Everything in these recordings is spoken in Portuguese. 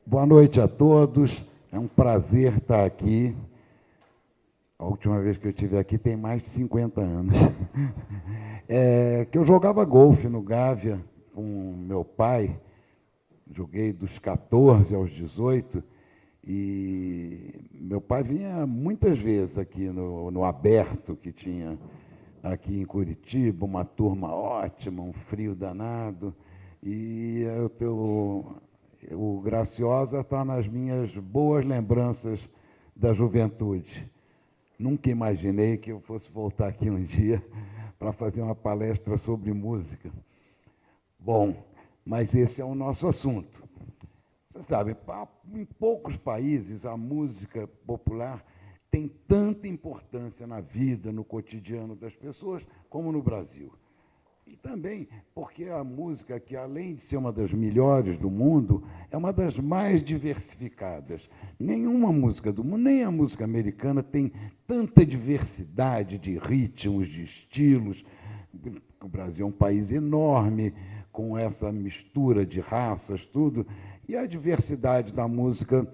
Boa noite a todos. É um prazer estar aqui. A última vez que eu estive aqui tem mais de 50 anos. Que eu jogava golfe no Gávea com meu pai. Joguei dos 14 aos 18. E meu pai vinha muitas vezes aqui no Aberto, que tinha aqui em Curitiba, uma turma ótima, um frio danado. E o Graciosa está nas minhas boas lembranças da juventude. Nunca imaginei que eu fosse voltar aqui um dia para fazer uma palestra sobre música. Bom, mas esse é o nosso assunto. Você sabe, em poucos países a música popular tem tanta importância na vida, no cotidiano das pessoas, como no Brasil. E também porque a música, que além de ser uma das melhores do mundo, é uma das mais diversificadas. Nenhuma música do mundo, nem a música americana, tem tanta diversidade de ritmos, de estilos. O Brasil é um país enorme, com essa mistura de raças, tudo. E a diversidade da música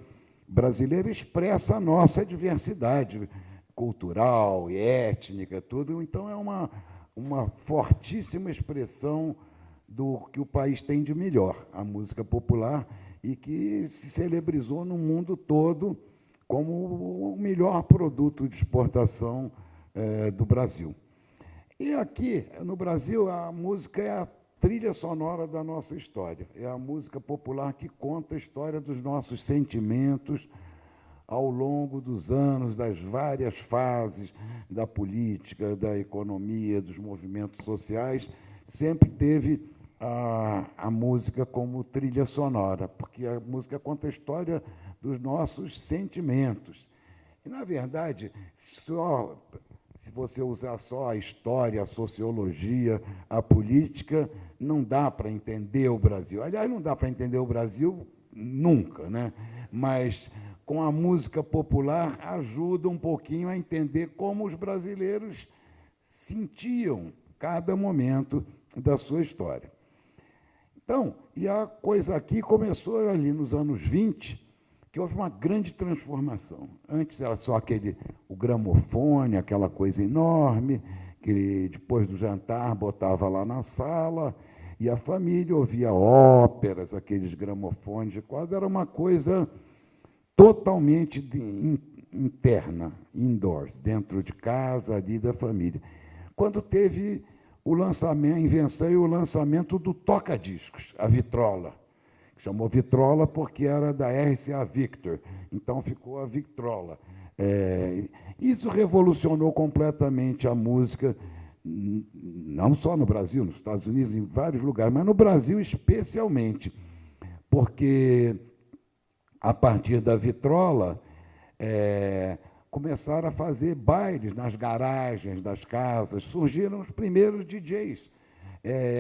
brasileira expressa a nossa diversidade cultural e étnica, tudo. Então, é uma fortíssima expressão do que o país tem de melhor, a música popular, e que se celebrizou no mundo todo como o melhor produto de exportação do Brasil. E aqui, no Brasil, a música é a trilha sonora da nossa história, é a música popular que conta a história dos nossos sentimentos ao longo dos anos, das várias fases da política, da economia, dos movimentos sociais, sempre teve a música como trilha sonora, porque a música conta a história dos nossos sentimentos. E, na verdade, se você usar só a história, a sociologia, a política, não dá para entender o Brasil. Aliás, não dá para entender o Brasil nunca, né? Mas com a música popular ajuda um pouquinho a entender como os brasileiros sentiam cada momento da sua história. Então, e a coisa aqui começou ali nos anos 20, que houve uma grande transformação. Antes era só o gramofone, aquela coisa enorme, que depois do jantar botava lá na sala, e a família ouvia óperas, aqueles gramofones de quadro, era uma coisa totalmente interna, indoors, dentro de casa, ali da família. Quando teve a invenção e o lançamento do toca-discos, a vitrola, que chamou vitrola porque era da RCA Victor, então ficou a Victrola. Isso revolucionou completamente a música, não só no Brasil, nos Estados Unidos, em vários lugares, mas no Brasil especialmente, porque a partir da vitrola, começaram a fazer bailes nas garagens das casas, surgiram os primeiros DJs.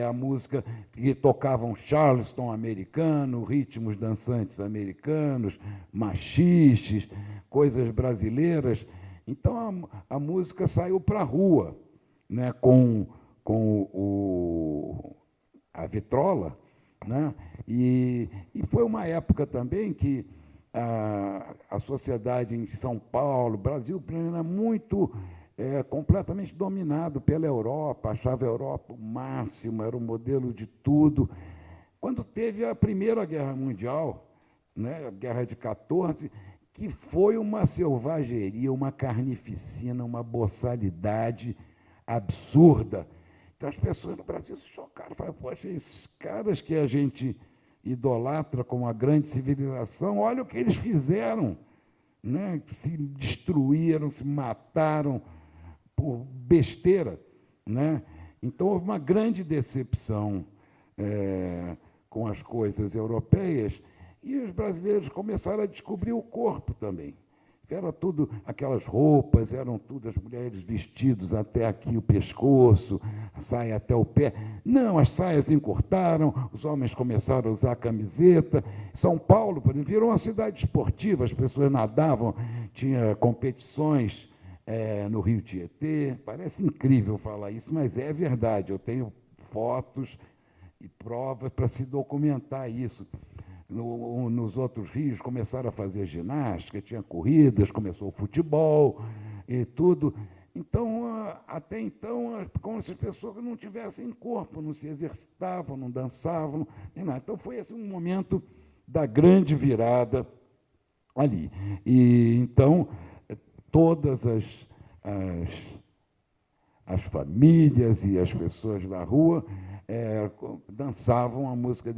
A música que tocavam charleston americano, ritmos dançantes americanos, machiches, coisas brasileiras. Então, a música saiu para a rua, né, com a vitrola, né? E foi uma época também que a sociedade em São Paulo, Brasil, era muito completamente dominado pela Europa, achava a Europa o máximo, era o modelo de tudo. Quando teve a Primeira Guerra Mundial, né, a Guerra de 14, que foi uma selvageria, uma carnificina, uma boçalidade absurda. Então, as pessoas no Brasil se chocaram, falaram, poxa, esses caras que a gente idolatra como a grande civilização, olha o que eles fizeram, né? Se destruíram, se mataram por besteira, né? Então, houve uma grande decepção com as coisas europeias, e os brasileiros começaram a descobrir o corpo também. Era tudo, aquelas roupas, eram tudo as mulheres vestidos até aqui o pescoço, a saia até o pé. Não, as saias encurtaram, os homens começaram a usar camiseta. São Paulo, por exemplo, virou uma cidade esportiva, as pessoas nadavam, tinha competições no Rio Tietê. Parece incrível falar isso, mas é verdade, eu tenho fotos e provas para se documentar isso. nos outros rios começaram a fazer ginástica, tinha corridas, começou o futebol e tudo. Então, até então, como se as pessoas não tivessem corpo, não se exercitavam, não dançavam, nem nada. Então, foi assim, um momento da grande virada ali. E, então, todas as famílias e as pessoas da rua dançavam a música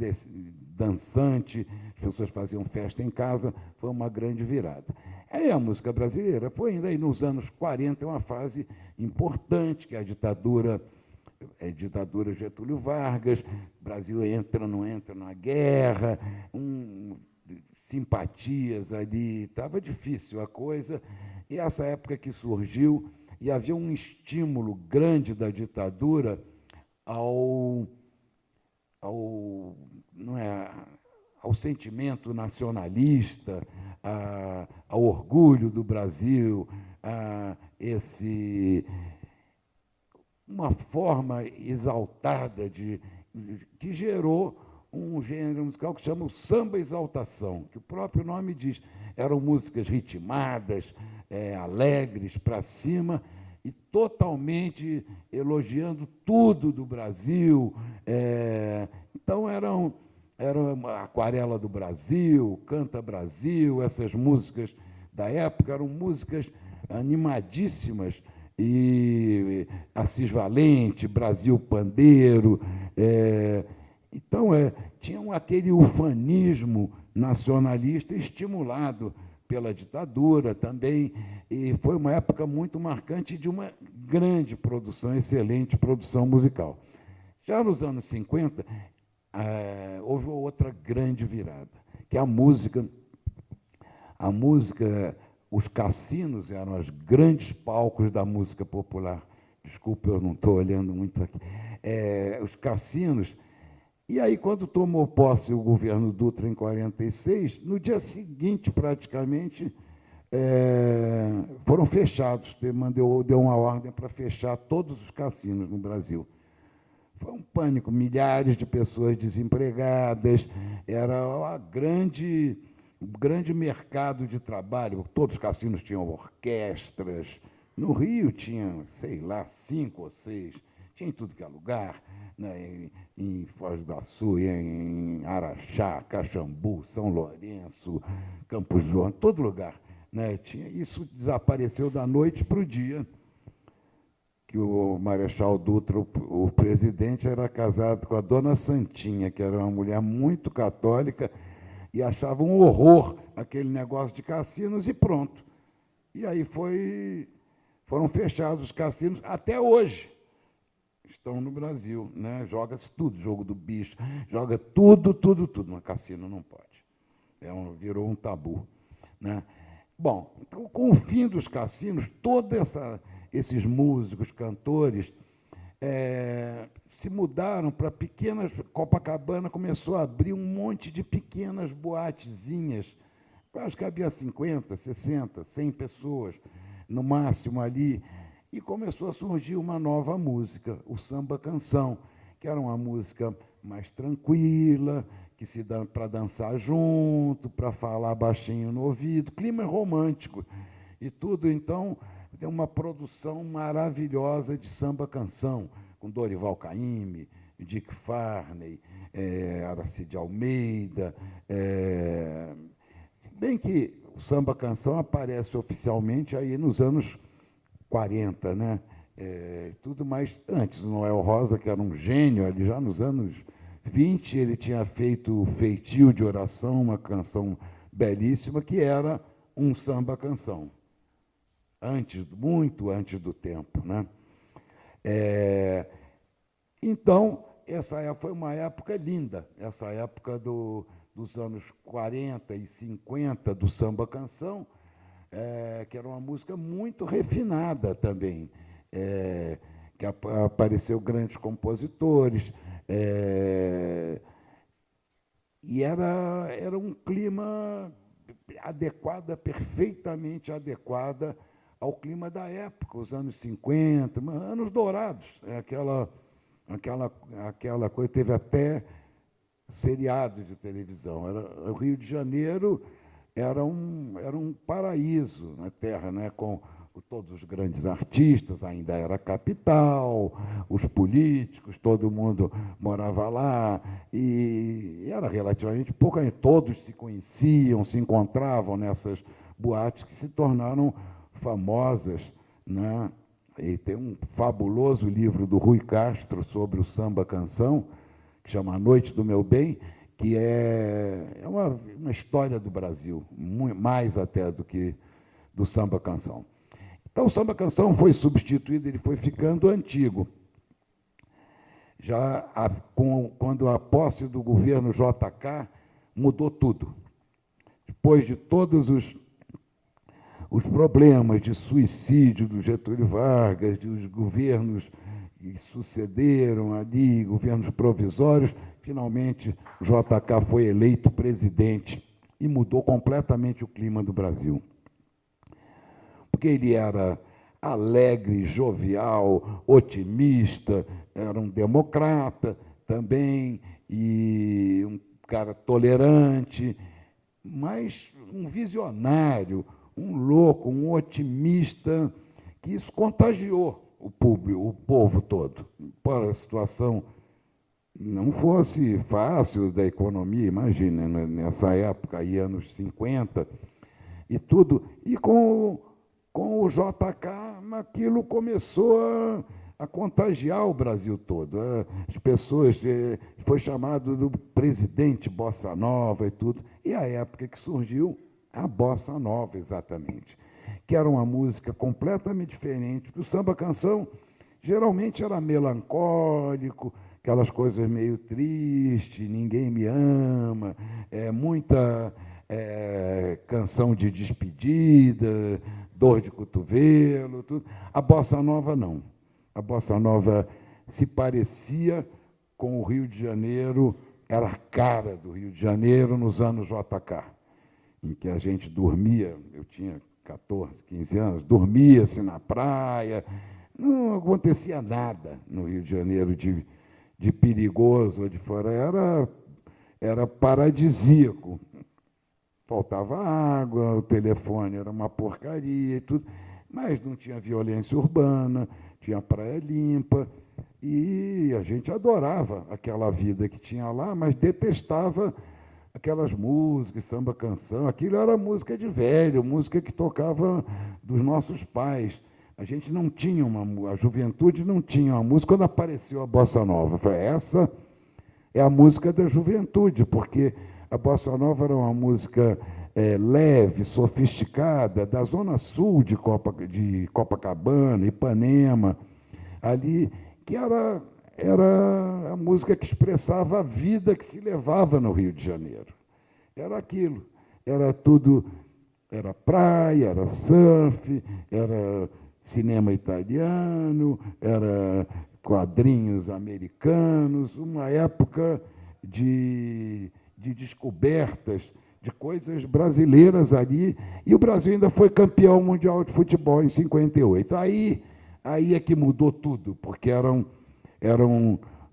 dançante, as pessoas faziam festa em casa, foi uma grande virada. Aí a música brasileira foi ainda aí nos anos 40, uma fase importante, que é a ditadura Getúlio Vargas, o Brasil entra, não entra na guerra, simpatias ali, estava difícil a coisa, e essa época que surgiu, e havia um estímulo grande da ditadura não é, ao sentimento nacionalista, ao orgulho do Brasil, uma forma exaltada que gerou um gênero musical que chama o samba exaltação, que o próprio nome diz. Eram músicas ritmadas, alegres, para cima, e totalmente elogiando tudo do Brasil. Então, era Aquarela do Brasil, Canta Brasil, essas músicas da época eram músicas animadíssimas, e Assis Valente, Brasil Pandeiro. Então, tinham aquele ufanismo nacionalista estimulado pela ditadura também, e foi uma época muito marcante de uma grande produção, excelente produção musical. Já nos anos 50, houve outra grande virada, que é a música. A música, os cassinos eram os grandes palcos da música popular. Desculpe, eu não estou olhando muito aqui. Os cassinos. E aí, quando tomou posse o governo Dutra em 46, no dia seguinte, praticamente, foram fechados. Deu uma ordem para fechar todos os cassinos no Brasil. Foi um pânico, milhares de pessoas desempregadas, era um grande mercado de trabalho. Todos os cassinos tinham orquestras. No Rio tinha, sei lá, 5 ou 6. Tinha em tudo que é lugar, né? Em Foz do Iguaçu, em Araxá, Caxambu, São Lourenço, Campos do Jordão, todo lugar, né? Isso desapareceu da noite para o dia, que o Marechal Dutra, o presidente, era casado com a dona Santinha, que era uma mulher muito católica, e achava um horror aquele negócio de cassinos, e pronto. E aí foram fechados os cassinos até hoje. Estão no Brasil, né? Joga-se tudo, jogo do bicho, joga tudo. No cassino não pode. Virou um tabu, né? Bom, então, com o fim dos cassinos, todos esses músicos, cantores, se mudaram para pequenas. Copacabana começou a abrir um monte de pequenas boatezinhas. Acho que havia 50, 60, 100 pessoas, no máximo, ali. E começou a surgir uma nova música, o samba-canção, que era uma música mais tranquila, que se dá para dançar junto, para falar baixinho no ouvido, clima romântico e tudo. Então, tem uma produção maravilhosa de samba-canção, com Dorival Caymmi, Dick Farney, Aracide Almeida. Se bem que o samba-canção aparece oficialmente aí nos anos 40, né? Tudo mais antes. O Noel Rosa, que era um gênio, ali já nos anos 20, ele tinha feito o Feitio de Oração, uma canção belíssima, que era um samba-canção, muito antes do tempo, né? Então, essa foi uma época linda, essa época dos anos 40 e 50 do samba-canção, que era uma música muito refinada também, que apareceu grandes compositores, e era um clima perfeitamente adequada ao clima da época, os anos 50, anos dourados, aquela coisa. Teve até seriados de televisão. O Rio de Janeiro era um paraíso na Terra, né? Com todos os grandes artistas, ainda era a capital, os políticos, todo mundo morava lá, e era relativamente pouco, todos se conheciam, se encontravam nessas boates que se tornaram famosas, né? E tem um fabuloso livro do Rui Castro sobre o samba-canção, que chama A Noite do Meu Bem, que é uma história do Brasil, mais até do que do samba-canção. Então, o samba-canção foi substituído, ele foi ficando antigo. Já quando a posse do governo JK, mudou tudo. Depois de todos os problemas de suicídio do Getúlio Vargas, dos governos que sucederam ali, governos provisórios, finalmente o JK foi eleito presidente e mudou completamente o clima do Brasil. Porque ele era alegre, jovial, otimista, era um democrata também, e um cara tolerante, mas um visionário, um louco, um otimista, que isso contagiou o público, o povo todo. Para a situação não fosse fácil da economia, imagina, nessa época, aí, anos 50, e tudo, e com o JK, aquilo começou a contagiar o Brasil todo. As pessoas, foi chamado do presidente Bossa Nova e tudo, e a época que surgiu a Bossa Nova, exatamente, que era uma música completamente diferente, porque o samba-canção geralmente era melancólico, aquelas coisas meio tristes, ninguém me ama, muita canção de despedida, dor de cotovelo, tudo. A Bossa Nova não. A Bossa Nova se parecia com o Rio de Janeiro, era a cara do Rio de Janeiro nos anos JK, em que a gente dormia, eu tinha 14, 15 anos, dormia-se na praia, não acontecia nada no Rio de Janeiro de perigoso ou de fora, era paradisíaco. Faltava água, o telefone era uma porcaria e tudo, mas não tinha violência urbana, tinha praia limpa, e a gente adorava aquela vida que tinha lá, mas detestava aquelas músicas, samba-canção, aquilo era música de velho, música que tocava dos nossos pais. A gente não tinha a juventude não tinha uma música. Quando apareceu a Bossa Nova, eu falei, essa é a música da juventude, porque a Bossa Nova era uma música leve, sofisticada, da zona sul de Copacabana, Ipanema, ali, que era a música que expressava a vida que se levava no Rio de Janeiro. Era aquilo, era tudo, era praia, era surf, era cinema italiano, era quadrinhos americanos, uma época de descobertas, de coisas brasileiras ali, e o Brasil ainda foi campeão mundial de futebol em 58. Aí é que mudou tudo, porque eram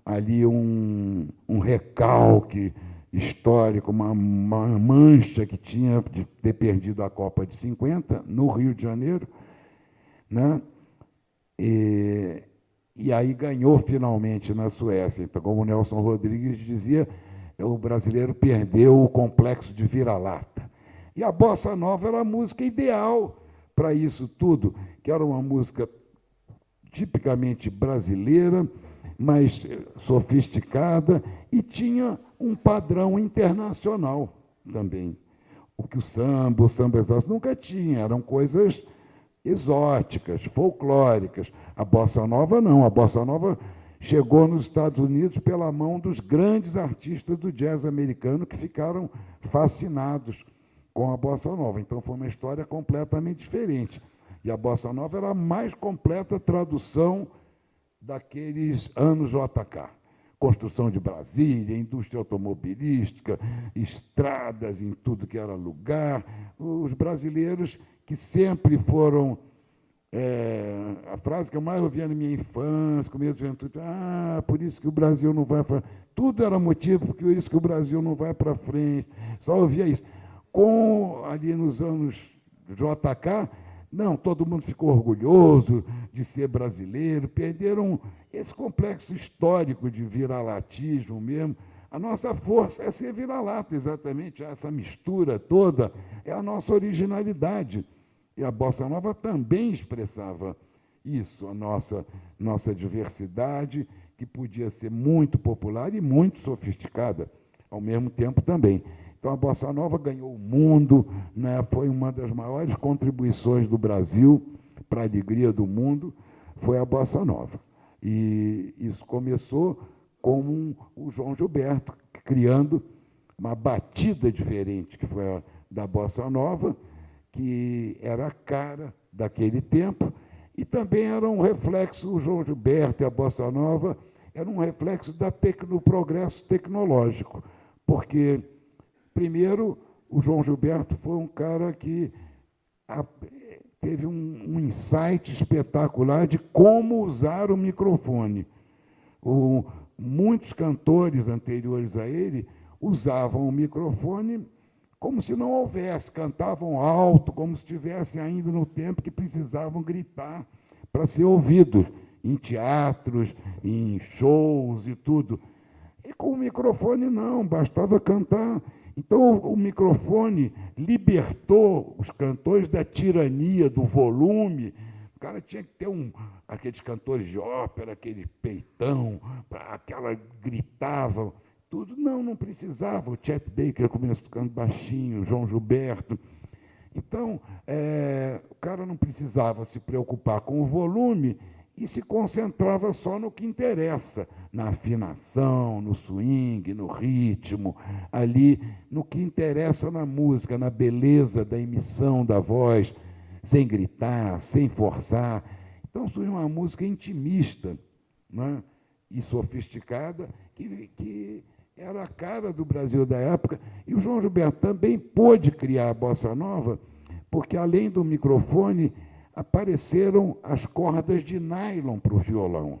ali um recalque histórico, uma mancha que tinha de ter perdido a Copa de 50 no Rio de Janeiro, né? E aí ganhou finalmente na Suécia. Então, como o Nelson Rodrigues dizia, o brasileiro perdeu o complexo de vira-lata. E a Bossa Nova era a música ideal para isso tudo, que era uma música tipicamente brasileira, mas sofisticada, e tinha um padrão internacional também. O que o samba exótico nunca tinha, eram coisas exóticas, folclóricas. A Bossa Nova não, a Bossa Nova chegou nos Estados Unidos pela mão dos grandes artistas do jazz americano que ficaram fascinados com a Bossa Nova. Então, foi uma história completamente diferente. E a Bossa Nova era a mais completa tradução daqueles anos JK. Construção de Brasília, indústria automobilística, estradas em tudo que era lugar. Os brasileiros que sempre foram... a frase que eu mais ouvia na minha infância, começo de juventude, por isso que o Brasil não vai... Tudo era motivo, porque isso que o Brasil não vai para frente. Só ouvia isso. Ali nos anos JK, não, todo mundo ficou orgulhoso de ser brasileiro, perderam esse complexo histórico de viralatismo mesmo. A nossa força é ser vira-lata, exatamente, essa mistura toda é a nossa originalidade. E a Bossa Nova também expressava isso, a nossa diversidade, que podia ser muito popular e muito sofisticada ao mesmo tempo também. Então, a Bossa Nova ganhou o mundo, né? Foi uma das maiores contribuições do Brasil para a alegria do mundo, foi a Bossa Nova. E isso começou com o João Gilberto, criando uma batida diferente, que foi a da Bossa Nova, que era a cara daquele tempo, e também era um reflexo, o João Gilberto e a Bossa Nova, era um reflexo do progresso tecnológico, porque, primeiro, o João Gilberto foi um cara que teve um insight espetacular de como usar o microfone. Muitos cantores anteriores a ele usavam o microfone como se não houvesse, cantavam alto, como se estivessem ainda no tempo que precisavam gritar para ser ouvidos, em teatros, em shows e tudo. E com o microfone não, bastava cantar. Então o microfone libertou os cantores da tirania do volume. O cara tinha que ter aqueles cantores de ópera, aquele peitão, aquela gritavam, tudo. Não precisava. O Chet Baker começou tocando baixinho, o João Gilberto. Então, o cara não precisava se preocupar com o volume e se concentrava só no que interessa, na afinação, no swing, no ritmo, ali, no que interessa na música, na beleza da emissão da voz, sem gritar, sem forçar. Então, surgiu uma música intimista, né, e sofisticada, que era a cara do Brasil da época. E o João Gilberto também pôde criar a Bossa Nova, porque, além do microfone, apareceram as cordas de nylon para o violão.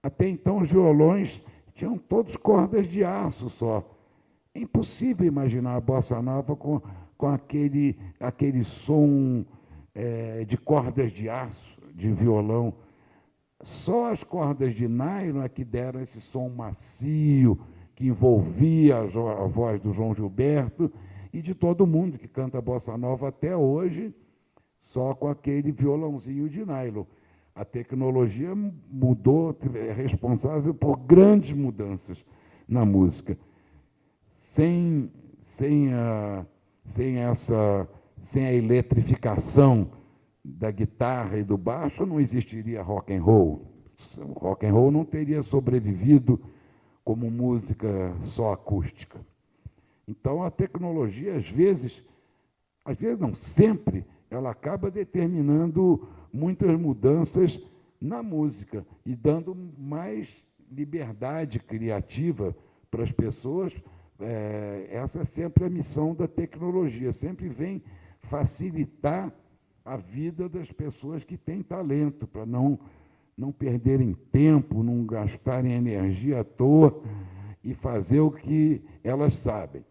Até então, os violões tinham todos cordas de aço só. É impossível imaginar a Bossa Nova com aquele som de cordas de aço, de violão. Só as cordas de nylon é que deram esse som macio, que envolvia a voz do João Gilberto e de todo mundo que canta Bossa Nova até hoje, só com aquele violãozinho de nylon. A tecnologia mudou, é responsável por grandes mudanças na música. Sem a eletrificação da guitarra e do baixo, não existiria rock and roll. O rock and roll não teria sobrevivido como música só acústica. Então, a tecnologia, às vezes não, sempre, ela acaba determinando muitas mudanças na música e dando mais liberdade criativa para as pessoas. Essa é sempre a missão da tecnologia, sempre vem facilitar a vida das pessoas que têm talento, para não perderem tempo, não gastarem energia à toa e fazer o que elas sabem.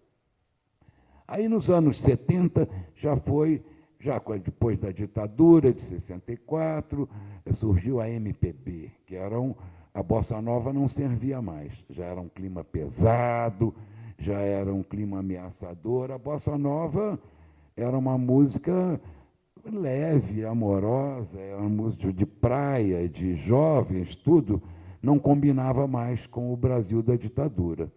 Aí, nos anos 70, já depois da ditadura de 64, surgiu a MPB, que a Bossa Nova não servia mais, já era um clima pesado, já era um clima ameaçador. A Bossa Nova era uma música leve, amorosa, era uma música de praia, de jovens, tudo, não combinava mais com o Brasil da ditadura.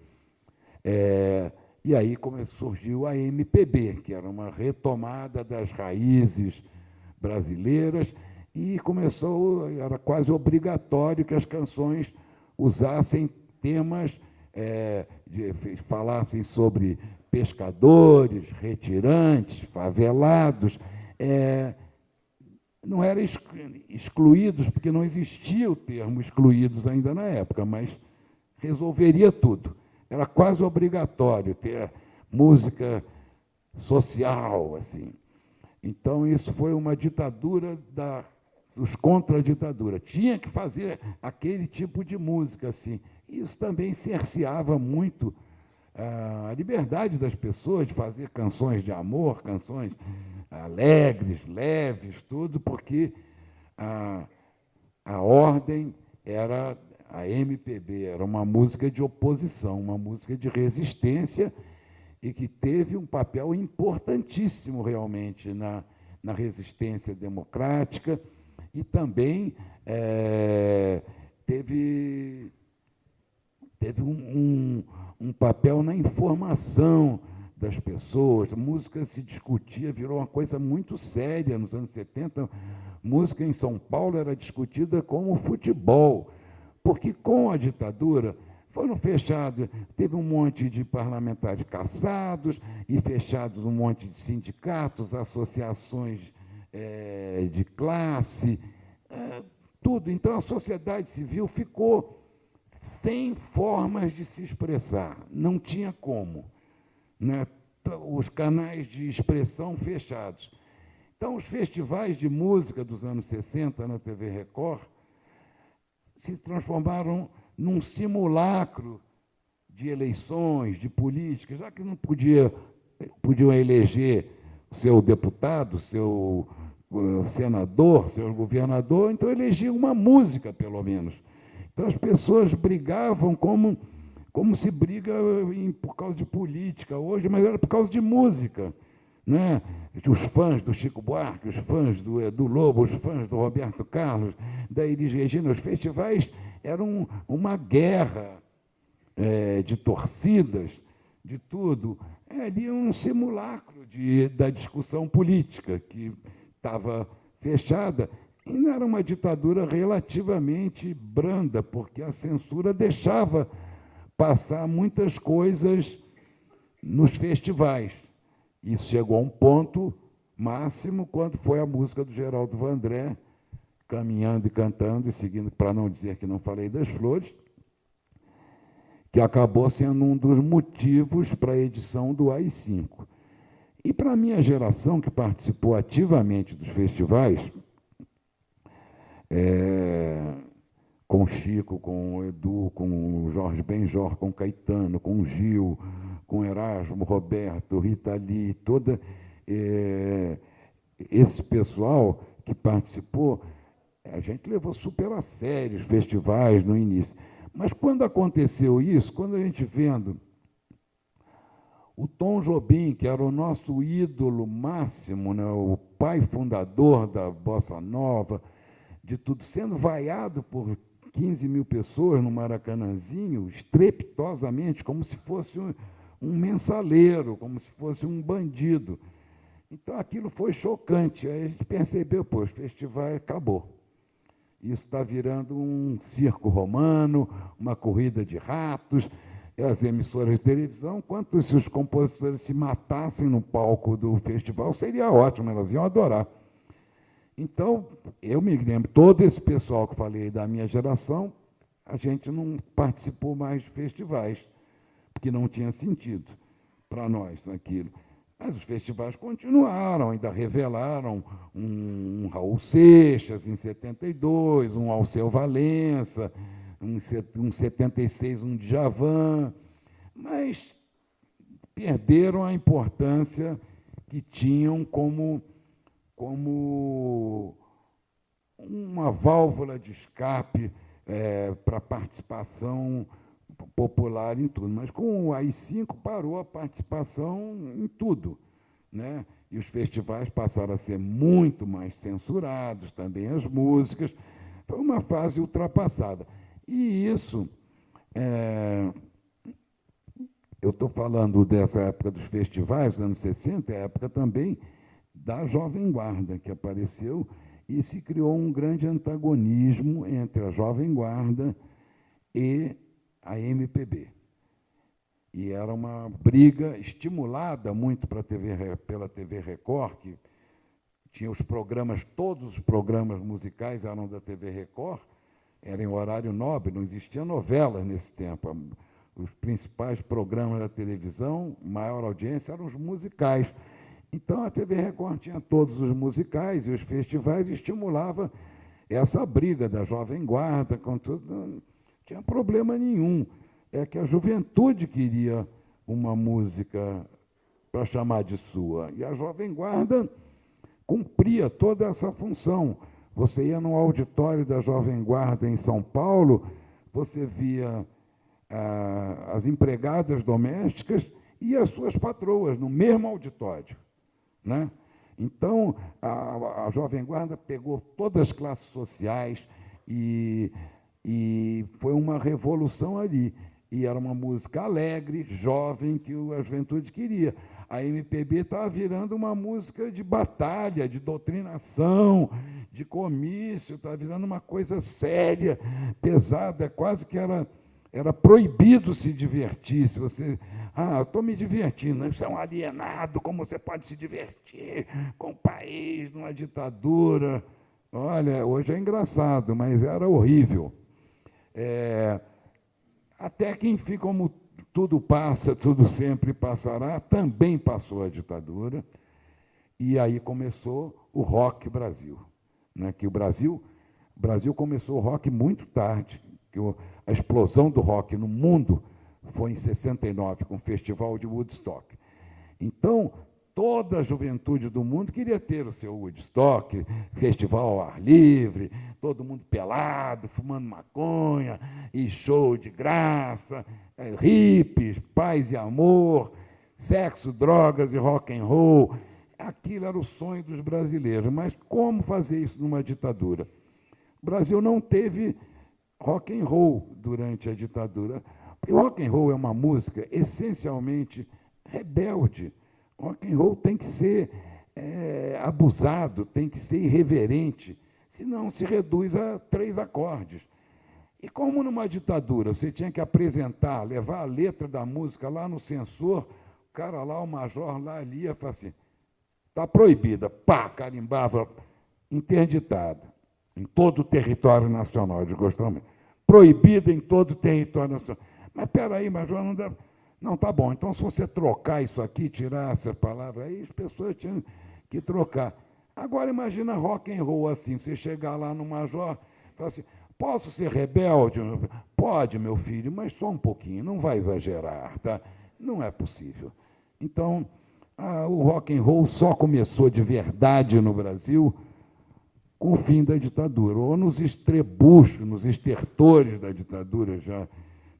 E aí surgiu a MPB, que era uma retomada das raízes brasileiras, e era quase obrigatório que as canções usassem temas, falassem sobre pescadores, retirantes, favelados. Não eram excluídos, porque não existia o termo excluídos ainda na época, mas resolveria tudo. Era quase obrigatório ter música social, assim. Então, isso foi uma ditadura dos contra a ditadura. Tinha que fazer aquele tipo de música, assim, Isso também cerceava muito a liberdade das pessoas de fazer canções de amor, canções alegres, leves, tudo, porque a, a ordem era a MPB, era uma música de oposição, uma música de resistência e que teve um papel importantíssimo realmente na resistência democrática e também teve um papel na informação das pessoas. A música se discutia, virou uma coisa muito séria nos anos 70. Música em São Paulo era discutida como futebol, porque com a ditadura foram fechados, teve um monte de parlamentares caçados e fechados um monte de sindicatos, associações de classe, tudo. Então a sociedade civil ficou sem formas de se expressar, não tinha como, né? Os canais de expressão fechados. Então, os festivais de música dos anos 60 na TV Record se transformaram num simulacro de eleições, de política, já que não podiam eleger o seu deputado, seu senador, seu governador, então elegiam uma música, pelo menos. Então, as pessoas brigavam como se briga por causa de política hoje, mas era por causa de música, né? Os fãs do Chico Buarque, os fãs do Edu Lobo, os fãs do Roberto Carlos, da Elis Regina, os festivais eram uma guerra de torcidas, de tudo. Ali um simulacro da discussão política, que estava fechada. E não era uma ditadura relativamente branda, porque a censura deixava passar muitas coisas nos festivais. Isso chegou a um ponto máximo quando foi a música do Geraldo Vandré, Caminhando e Cantando, e seguindo, para não dizer que não falei das flores, que acabou sendo um dos motivos para a edição do AI-5. E para a minha geração, que participou ativamente dos festivais, com o Chico, com o Edu, com o Jorge Benjor, com o Caetano, com o Gil, com o Erasmo, Roberto, Rita Lee, todo esse pessoal que participou, a gente levou super a sério os festivais no início. Mas quando aconteceu isso, quando a gente vendo o Tom Jobim, que era o nosso ídolo máximo, né, o pai fundador da Bossa Nova, de tudo, sendo vaiado por 15 mil pessoas no Maracanãzinho, estrepitosamente, como se fosse um mensaleiro, como se fosse um bandido. Então, aquilo foi chocante. Aí a gente percebeu, pô, o festival acabou. Isso está virando um circo romano, uma corrida de ratos. E as emissoras de televisão, quanto se os compositores se matassem no palco do festival, seria ótimo, elas iam adorar. Então, eu me lembro, todo esse pessoal que falei da minha geração, a gente não participou mais de festivais, porque não tinha sentido para nós aquilo. Mas os festivais continuaram, ainda revelaram um Raul Seixas em 72, um Alceu Valença, um 76, um Djavan, mas perderam a importância que tinham como uma válvula de escape para a participação popular em tudo. Mas com o AI-5 parou a participação em tudo, né? E os festivais passaram a ser muito mais censurados, também as músicas. Foi uma fase ultrapassada. E isso, eu estou falando dessa época dos festivais, anos 60, é a época também da Jovem Guarda, que apareceu, e se criou um grande antagonismo entre a Jovem Guarda e a MPB. E era uma briga estimulada muito pela TV Record, que tinha os programas, todos os programas musicais eram da TV Record, era em horário nobre, não existia novelas nesse tempo. Os principais programas da televisão, maior audiência, eram os musicais. Então, a TV Record tinha todos os musicais e os festivais, estimulava essa briga da Jovem Guarda com tudo. tinha problema nenhum. É que a juventude queria uma música para chamar de sua. E a Jovem Guarda cumpria toda essa função. Você ia no auditório da Jovem Guarda em São Paulo, você via as empregadas domésticas e as suas patroas no mesmo auditório, né? Então, a Jovem Guarda pegou todas as classes sociais e foi uma revolução ali. E era uma música alegre, jovem, que a juventude queria. A MPB estava virando uma música de batalha, de doutrinação, de comício, estava virando uma coisa séria, pesada, quase que era proibido se divertir. Se você, estou me divertindo, você é um alienado, como você pode se divertir com o país, numa ditadura? Olha, hoje é engraçado, mas era horrível. Até que, enfim, como tudo passa, tudo sempre passará, também passou a ditadura, e aí começou o Rock Brasil, né? Que o Brasil começou o rock muito tarde, que a explosão do rock no mundo foi em 69, com o Festival de Woodstock. Então, toda a juventude do mundo queria ter o seu Woodstock, festival ao ar livre, todo mundo pelado, fumando maconha, e show de graça, hippies, paz e amor, sexo, drogas e rock and roll. Aquilo era o sonho dos brasileiros. Mas como fazer isso numa ditadura? O Brasil não teve rock and roll durante a ditadura. O rock and roll é uma música essencialmente rebelde. Rock and roll tem que ser abusado, tem que ser irreverente, senão se reduz a 3 acordes. E como numa ditadura você tinha que apresentar, levar a letra da música lá no censor, o cara lá, o major lá, ali ia falar assim, está proibida, pá, carimbava, interditada, em todo o território nacional, de gostamento. Proibida em todo o território nacional. Mas, espera aí, major, não dá... Não, tá bom, então se você trocar isso aqui, tirar essas palavras aí, as pessoas tinham que trocar. Agora imagina rock and roll assim, você chegar lá no major e falar assim, posso ser rebelde? Pode, meu filho, mas só um pouquinho, não vai exagerar, tá? Não é possível. Então, o rock and roll só começou de verdade no Brasil com o fim da ditadura, ou nos estrebuchos, nos estertores da ditadura, já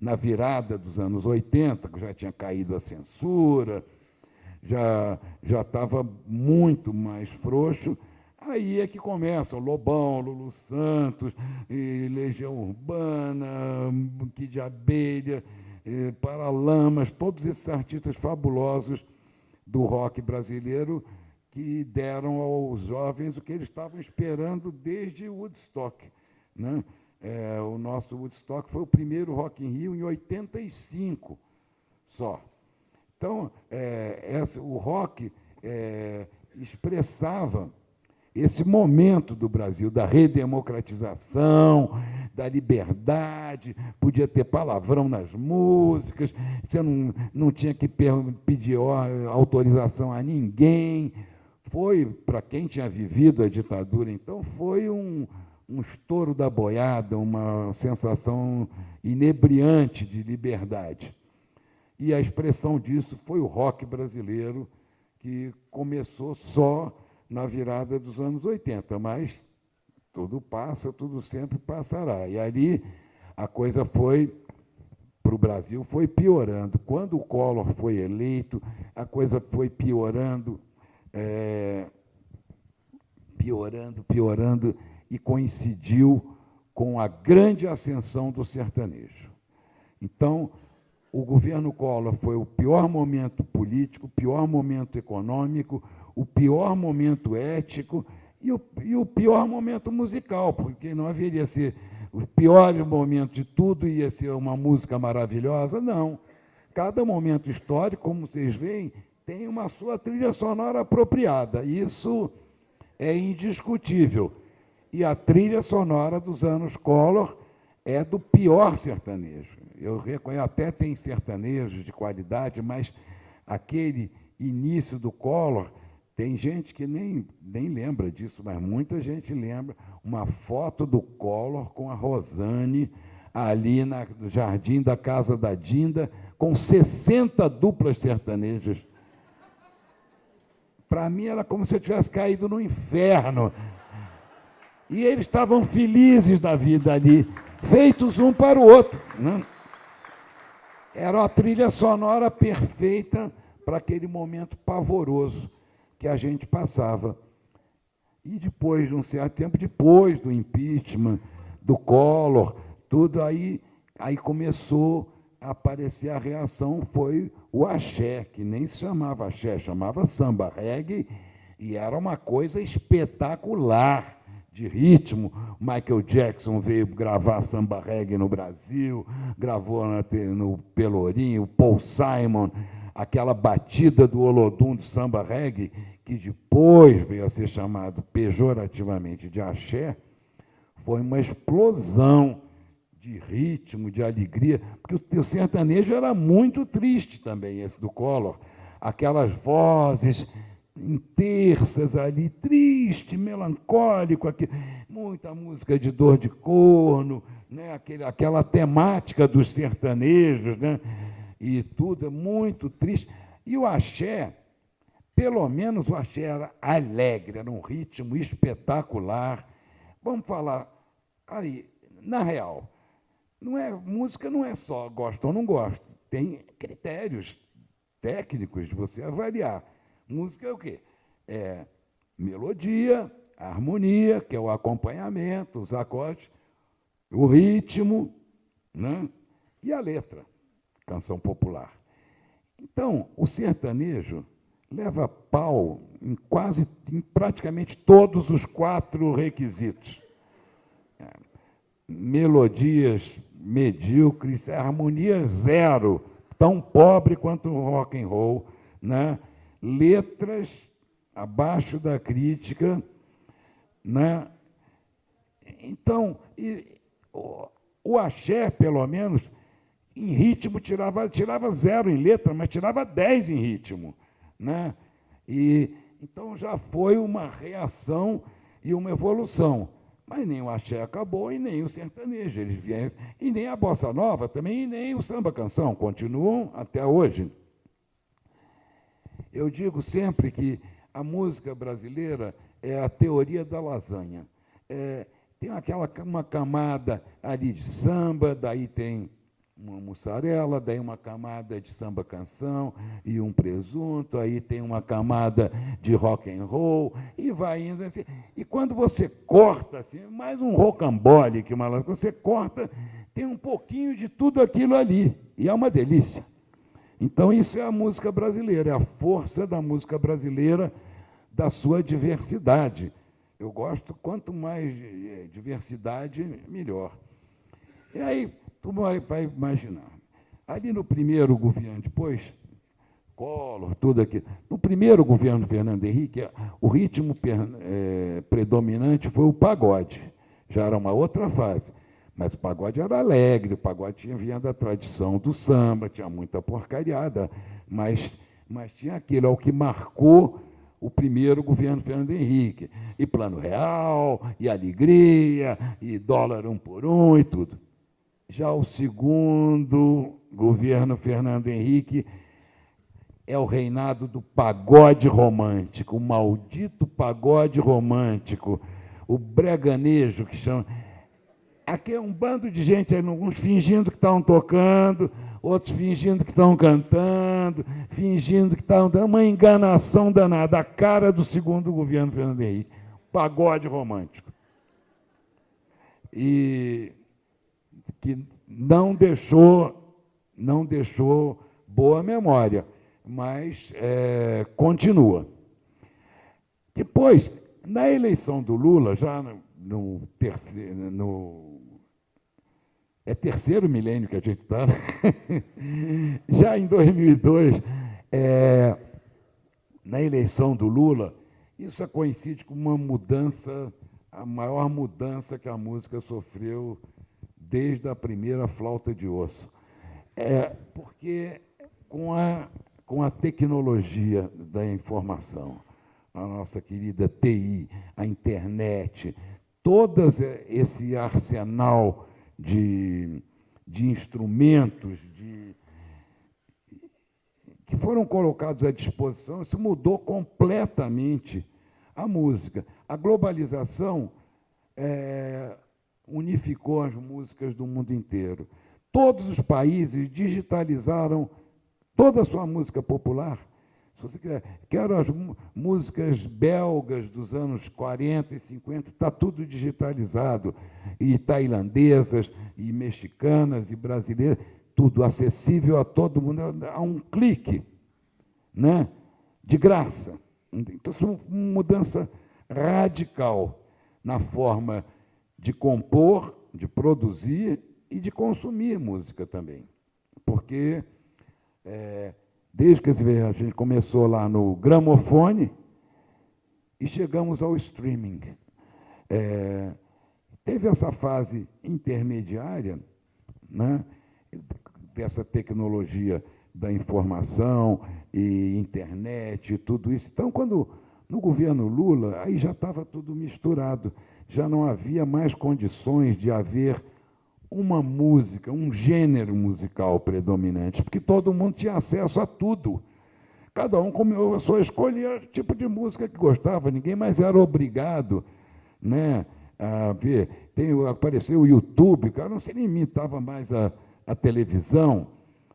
na virada dos anos 80, que já tinha caído a censura, já estava muito mais frouxo. Aí é que começam Lobão, Lulu Santos, Legião Urbana, Kid de Abelha, Paralamas, todos esses artistas fabulosos do rock brasileiro que deram aos jovens o que eles estavam esperando desde Woodstock, né? O nosso Woodstock foi o primeiro Rock in Rio em 85 só. Então, o rock expressava esse momento do Brasil, da redemocratização, da liberdade, podia ter palavrão nas músicas, você não tinha que pedir autorização a ninguém. Foi, para quem tinha vivido a ditadura, então, foi um estouro da boiada, uma sensação inebriante de liberdade. E a expressão disso foi o rock brasileiro, que começou só na virada dos anos 80, mas tudo passa, tudo sempre passará. E ali a coisa foi, para o Brasil, foi piorando. Quando o Collor foi eleito, a coisa foi piorando, piorando, e coincidiu com a grande ascensão do sertanejo. Então, o governo Collor foi o pior momento político, o pior momento econômico, o pior momento ético e o pior momento musical, porque não haveria ser o pior momento de tudo ia ser uma música maravilhosa, não. Cada momento histórico, como vocês veem, tem uma sua trilha sonora apropriada, isso é indiscutível. E a trilha sonora dos anos Collor é do pior sertanejo. Eu reconheço, até tem sertanejos de qualidade, mas aquele início do Collor, tem gente que nem lembra disso, mas muita gente lembra, uma foto do Collor com a Rosane, ali no jardim da casa da Dinda, com 60 duplas sertanejas. Para mim, era como se eu tivesse caído no inferno. E eles estavam felizes da vida ali, feitos um para o outro, né? Era a trilha sonora perfeita para aquele momento pavoroso que a gente passava. E depois, de um certo tempo, depois do impeachment, do Collor, tudo aí começou a aparecer a reação, foi o axé, que nem se chamava axé, chamava samba reggae, e era uma coisa espetacular de ritmo. Michael Jackson veio gravar samba reggae no Brasil, gravou no Pelourinho, Paul Simon, aquela batida do Olodum do samba reggae, que depois veio a ser chamado pejorativamente de axé, foi uma explosão de ritmo, de alegria, porque o sertanejo era muito triste também, esse do Collor. Aquelas vozes em terças ali, triste, melancólico, muita música de dor de corno, né? Aquela temática dos sertanejos, né? E tudo é muito triste. E o axé, pelo menos o axé era alegre, era um ritmo espetacular. Vamos falar aí, na real, música não é só gosto ou não gosto, tem critérios técnicos de você avaliar. Música é o quê? É melodia, harmonia, que é o acompanhamento, os acordes, o ritmo, né? E a letra, canção popular. Então, o sertanejo leva pau em praticamente todos os 4 requisitos. Melodias medíocres, harmonia zero, tão pobre quanto o rock and roll, né? Letras abaixo da crítica, né? Então, o axé, pelo menos, em ritmo tirava 0 em letra, mas tirava 10 em ritmo, né? Então já foi uma reação e uma evolução. Mas nem o axé acabou e nem o sertanejo. Eles vieram, e nem a bossa nova também, e nem o samba-canção, continuam até hoje. Eu digo sempre que a música brasileira é a teoria da lasanha. Tem uma camada ali de samba, daí tem uma mussarela, daí uma camada de samba-canção e um presunto, aí tem uma camada de rock and roll, e vai indo assim. E quando você corta, assim, mais um rocambole, que você corta, tem um pouquinho de tudo aquilo ali, e é uma delícia. Então, isso é a música brasileira, é a força da música brasileira, da sua diversidade. Eu gosto, quanto mais diversidade, melhor. E aí, tu vai imaginar, ali no primeiro governo, depois, Collor, tudo aquilo, no primeiro governo Fernando Henrique, o ritmo predominante foi o pagode, já era uma outra fase. Mas o pagode era alegre, o pagode vinha da tradição do samba, tinha muita porcariada, mas tinha aquilo, é o que marcou o primeiro governo Fernando Henrique. E Plano Real, e alegria, e dólar 1 por 1 e tudo. Já o segundo governo Fernando Henrique é o reinado do pagode romântico, o maldito pagode romântico, o breganejo, que chama. Aqui é um bando de gente, uns fingindo que estão tocando, outros fingindo que estão cantando, fingindo que estão dando uma enganação danada, a cara do segundo governo Fernando Henrique, pagode romântico. E que não deixou boa memória, mas continua. Depois, na eleição do Lula, já terceiro milênio que a gente está, já em 2002, na eleição do Lula, isso coincide com uma mudança, a maior mudança que a música sofreu desde a primeira flauta de osso. Porque com a tecnologia da informação, a nossa querida TI, a internet, todo esse arsenal de, de instrumentos, que foram colocados à disposição, isso mudou completamente a música. A globalização unificou as músicas do mundo inteiro. Todos os países digitalizaram toda a sua música popular. Se você quer as músicas belgas dos anos 40 e 50, está tudo digitalizado. E tailandesas, e mexicanas, e brasileiras, tudo acessível a todo mundo, a um clique, né? De graça. Então, isso é uma mudança radical na forma de compor, de produzir e de consumir música também. Porque, desde que a gente começou lá no gramofone e chegamos ao streaming. Teve essa fase intermediária, né, dessa tecnologia da informação e internet e tudo isso. Então, quando no governo Lula, aí já estava tudo misturado, já não havia mais condições de haver uma música, um gênero musical predominante, porque todo mundo tinha acesso a tudo. Cada um começou a escolher o tipo de música que gostava, ninguém mais era obrigado, né, a ver. Apareceu o YouTube, o cara não se limitava mais à televisão,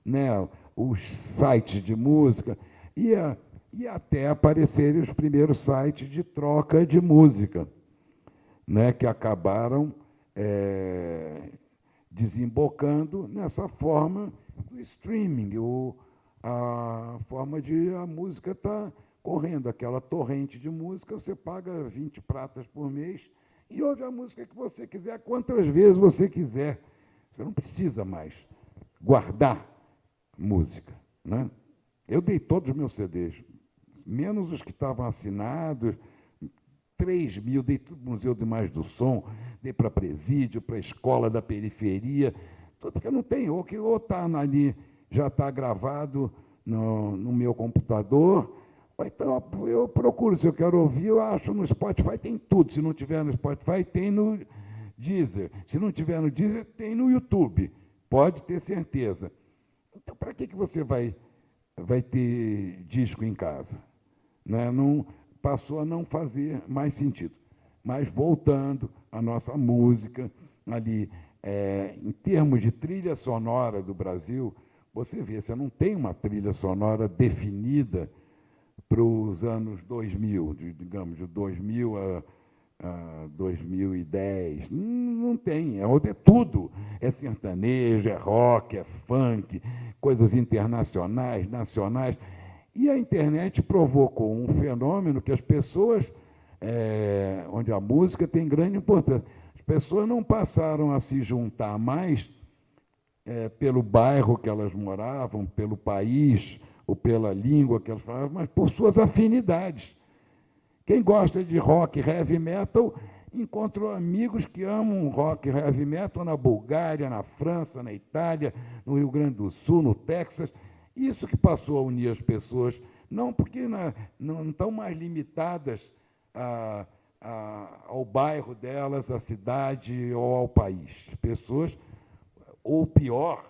né, os sites de música, e até aparecerem os primeiros sites de troca de música, né, que acabaram desembocando nessa forma do streaming, a forma de a música estar correndo, aquela torrente de música, você paga 20 pratas por mês e ouve a música que você quiser, quantas vezes você quiser. Você não precisa mais guardar música, né? Eu dei todos os meus CDs, menos os que estavam assinados, 3.000, dei tudo para o Museu de Imagem do Som, dei para presídio, para a escola da periferia, tudo, porque não tem, ou está ali, já está gravado no meu computador, ou então eu procuro, se eu quero ouvir, eu acho no Spotify, tem tudo. Se não tiver no Spotify, tem no Deezer. Se não tiver no Deezer, tem no YouTube. Pode ter certeza. Então, para que você vai ter disco em casa? Né? Não, passou a não fazer mais sentido. Mas, voltando à nossa música, ali, em termos de trilha sonora do Brasil, você vê, você não tem uma trilha sonora definida para os anos 2000, digamos, de 2000 a 2010. Não tem, é tudo. É sertanejo, é rock, é funk, coisas internacionais, nacionais. E a internet provocou um fenômeno que as pessoas, onde a música tem grande importância, as pessoas não passaram a se juntar mais pelo bairro que elas moravam, pelo país, ou pela língua que elas falavam, mas por suas afinidades. Quem gosta de rock, heavy metal, encontrou amigos que amam rock, heavy metal na Bulgária, na França, na Itália, no Rio Grande do Sul, no Texas. Isso que passou a unir as pessoas, não porque não estão mais limitadas ao bairro delas, à cidade ou ao país. As pessoas, ou pior,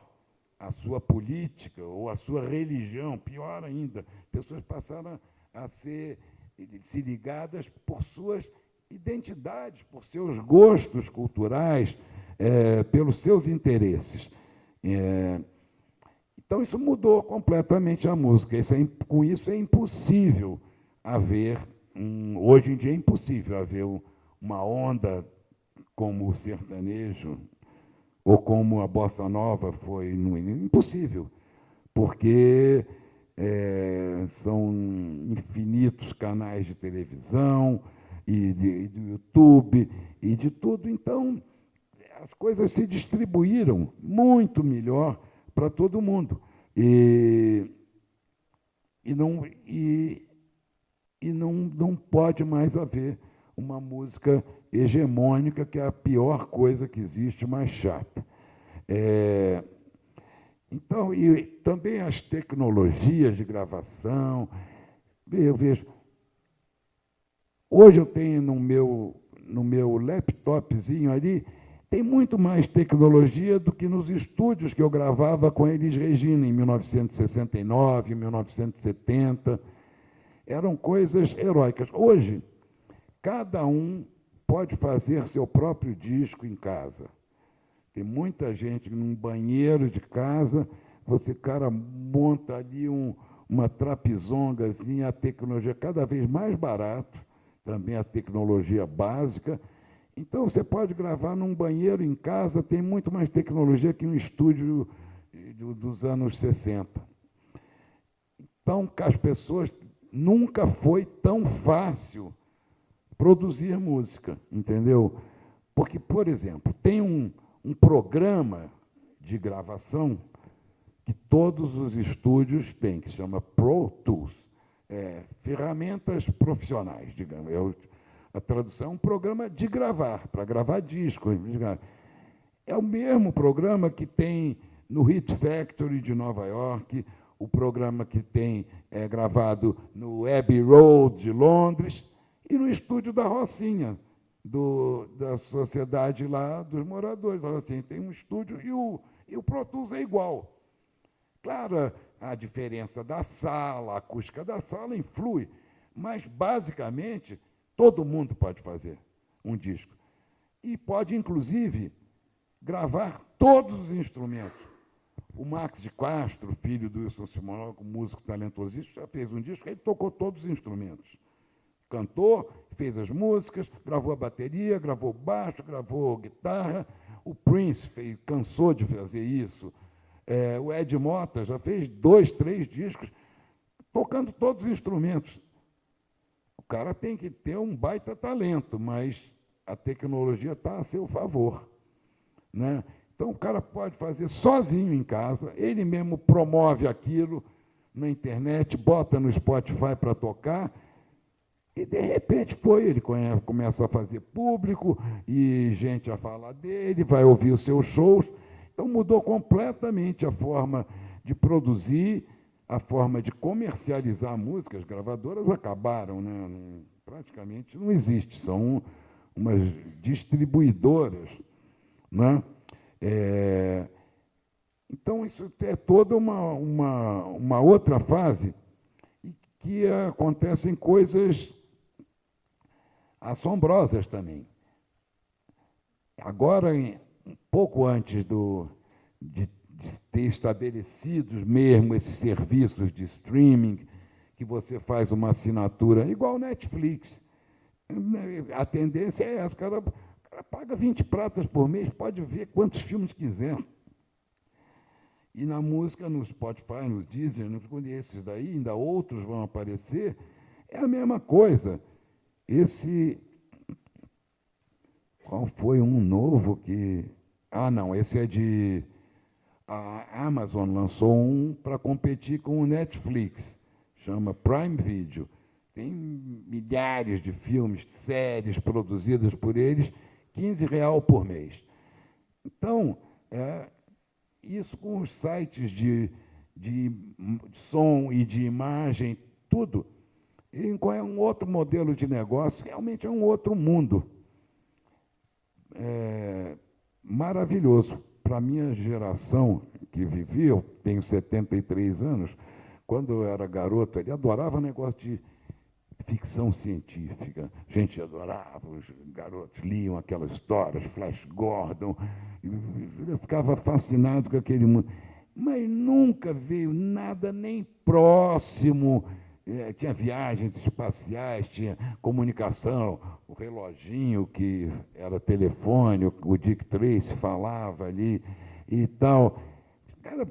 a sua política ou a sua religião, pior ainda, pessoas passaram a se ligadas por suas identidades, por seus gostos culturais, pelos seus interesses. Então, isso mudou completamente a música. Com isso é impossível haver, hoje em dia é impossível haver uma onda como o sertanejo, ou como a bossa nova foi impossível, porque são infinitos canais de televisão, e do YouTube, e de tudo. Então, as coisas se distribuíram muito melhor para todo mundo. E não pode mais haver uma música hegemônica, que é a pior coisa que existe, mais chata. Então, e também as tecnologias de gravação. Eu vejo. Hoje eu tenho no meu laptopzinho ali tem muito mais tecnologia do que nos estúdios que eu gravava com a Elis Regina em 1969, 1970. Eram coisas heróicas. Hoje, cada um pode fazer seu próprio disco em casa. Tem muita gente num banheiro de casa, você, cara, monta ali uma trapezongazinha, a tecnologia cada vez mais barato, também a tecnologia básica. Então, você pode gravar num banheiro em casa, tem muito mais tecnologia que um estúdio dos anos 60. Então, as pessoas, nunca foi tão fácil produzir música, entendeu? Porque, por exemplo, tem um programa de gravação que todos os estúdios têm, que se chama Pro Tools, ferramentas profissionais, digamos. A tradução é um programa de gravar, para gravar discos. É o mesmo programa que tem no Hit Factory de Nova York, o programa que tem gravado no Abbey Road de Londres e no estúdio da Rocinha, da sociedade lá dos moradores da Rocinha. Tem um estúdio e o Pro Tools é igual. Claro, a diferença da sala, a acústica da sala influi, mas, basicamente, todo mundo pode fazer um disco. E pode, inclusive, gravar todos os instrumentos. O Max de Castro, filho do Wilson Simonal, músico talentosíssimo, já fez um disco, ele tocou todos os instrumentos. Cantou, fez as músicas, gravou a bateria, gravou baixo, gravou guitarra. O Prince cansou de fazer isso. O Ed Mota já fez 2, 3 discos, tocando todos os instrumentos. O cara tem que ter um baita talento, mas a tecnologia está a seu favor, né? Então, o cara pode fazer sozinho em casa, ele mesmo promove aquilo na internet, bota no Spotify para tocar, e, de repente, ele começa a fazer público, e gente a falar dele, vai ouvir os seus shows. Então, mudou completamente a forma de produzir, a forma de comercializar a música. As gravadoras acabaram, né? Praticamente não existe, são umas distribuidoras, né? Então, isso é toda uma outra fase e que acontecem coisas assombrosas também. Agora, um pouco antes de ter estabelecidos mesmo esses serviços de streaming, que você faz uma assinatura, igual Netflix. A tendência é essa, o cara paga 20 pratas por mês, pode ver quantos filmes quiser. E na música, no Spotify, no Deezer, esses daí, ainda outros vão aparecer, é a mesma coisa. Qual foi um novo que... não, esse é de... A Amazon lançou um para competir com o Netflix, chama Prime Video. Tem milhares de filmes, séries produzidas por eles, R$ 15 por mês. Então, isso com os sites de som e de imagem, tudo, é um outro modelo de negócio, realmente é um outro mundo. Maravilhoso. Para a minha geração que vivi, eu tenho 73 anos, quando eu era garoto, ele adorava negócio de ficção científica. A gente adorava, os garotos liam aquelas histórias, Flash Gordon, eu ficava fascinado com aquele mundo. Mas nunca veio nada nem próximo. Tinha viagens espaciais, tinha comunicação, o reloginho que era telefone, o Dick Tracy falava ali e tal. Os caras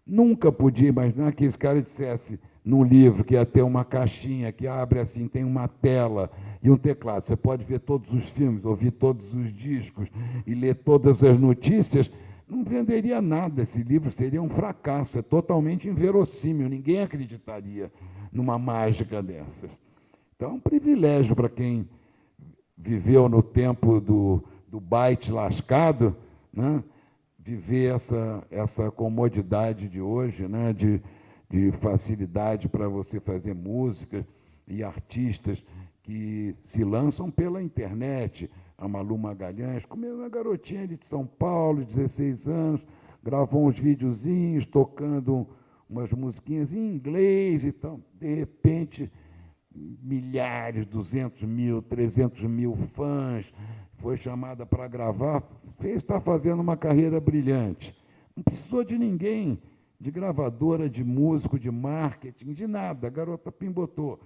nunca podia imaginar que esse cara dissesse num livro que ia ter uma caixinha que abre assim, tem uma tela e um teclado. Você pode ver todos os filmes, ouvir todos os discos e ler todas as notícias. Não venderia nada, esse livro seria um fracasso, é totalmente inverossímil, ninguém acreditaria numa mágica dessas. Então, é um privilégio para quem viveu no tempo do byte lascado, né? Viver essa comodidade de hoje, né? de facilidade para você fazer música e artistas que se lançam pela internet. a Malu Magalhães, como uma garotinha ali de São Paulo, 16 anos, gravou uns videozinhos tocando umas musiquinhas em inglês e tal. De repente, milhares, 200 mil, 300 mil fãs, foi chamada para gravar, está fazendo uma carreira brilhante. Não precisou de ninguém, de gravadora, de músico, de marketing, de nada. A garota pimbotou.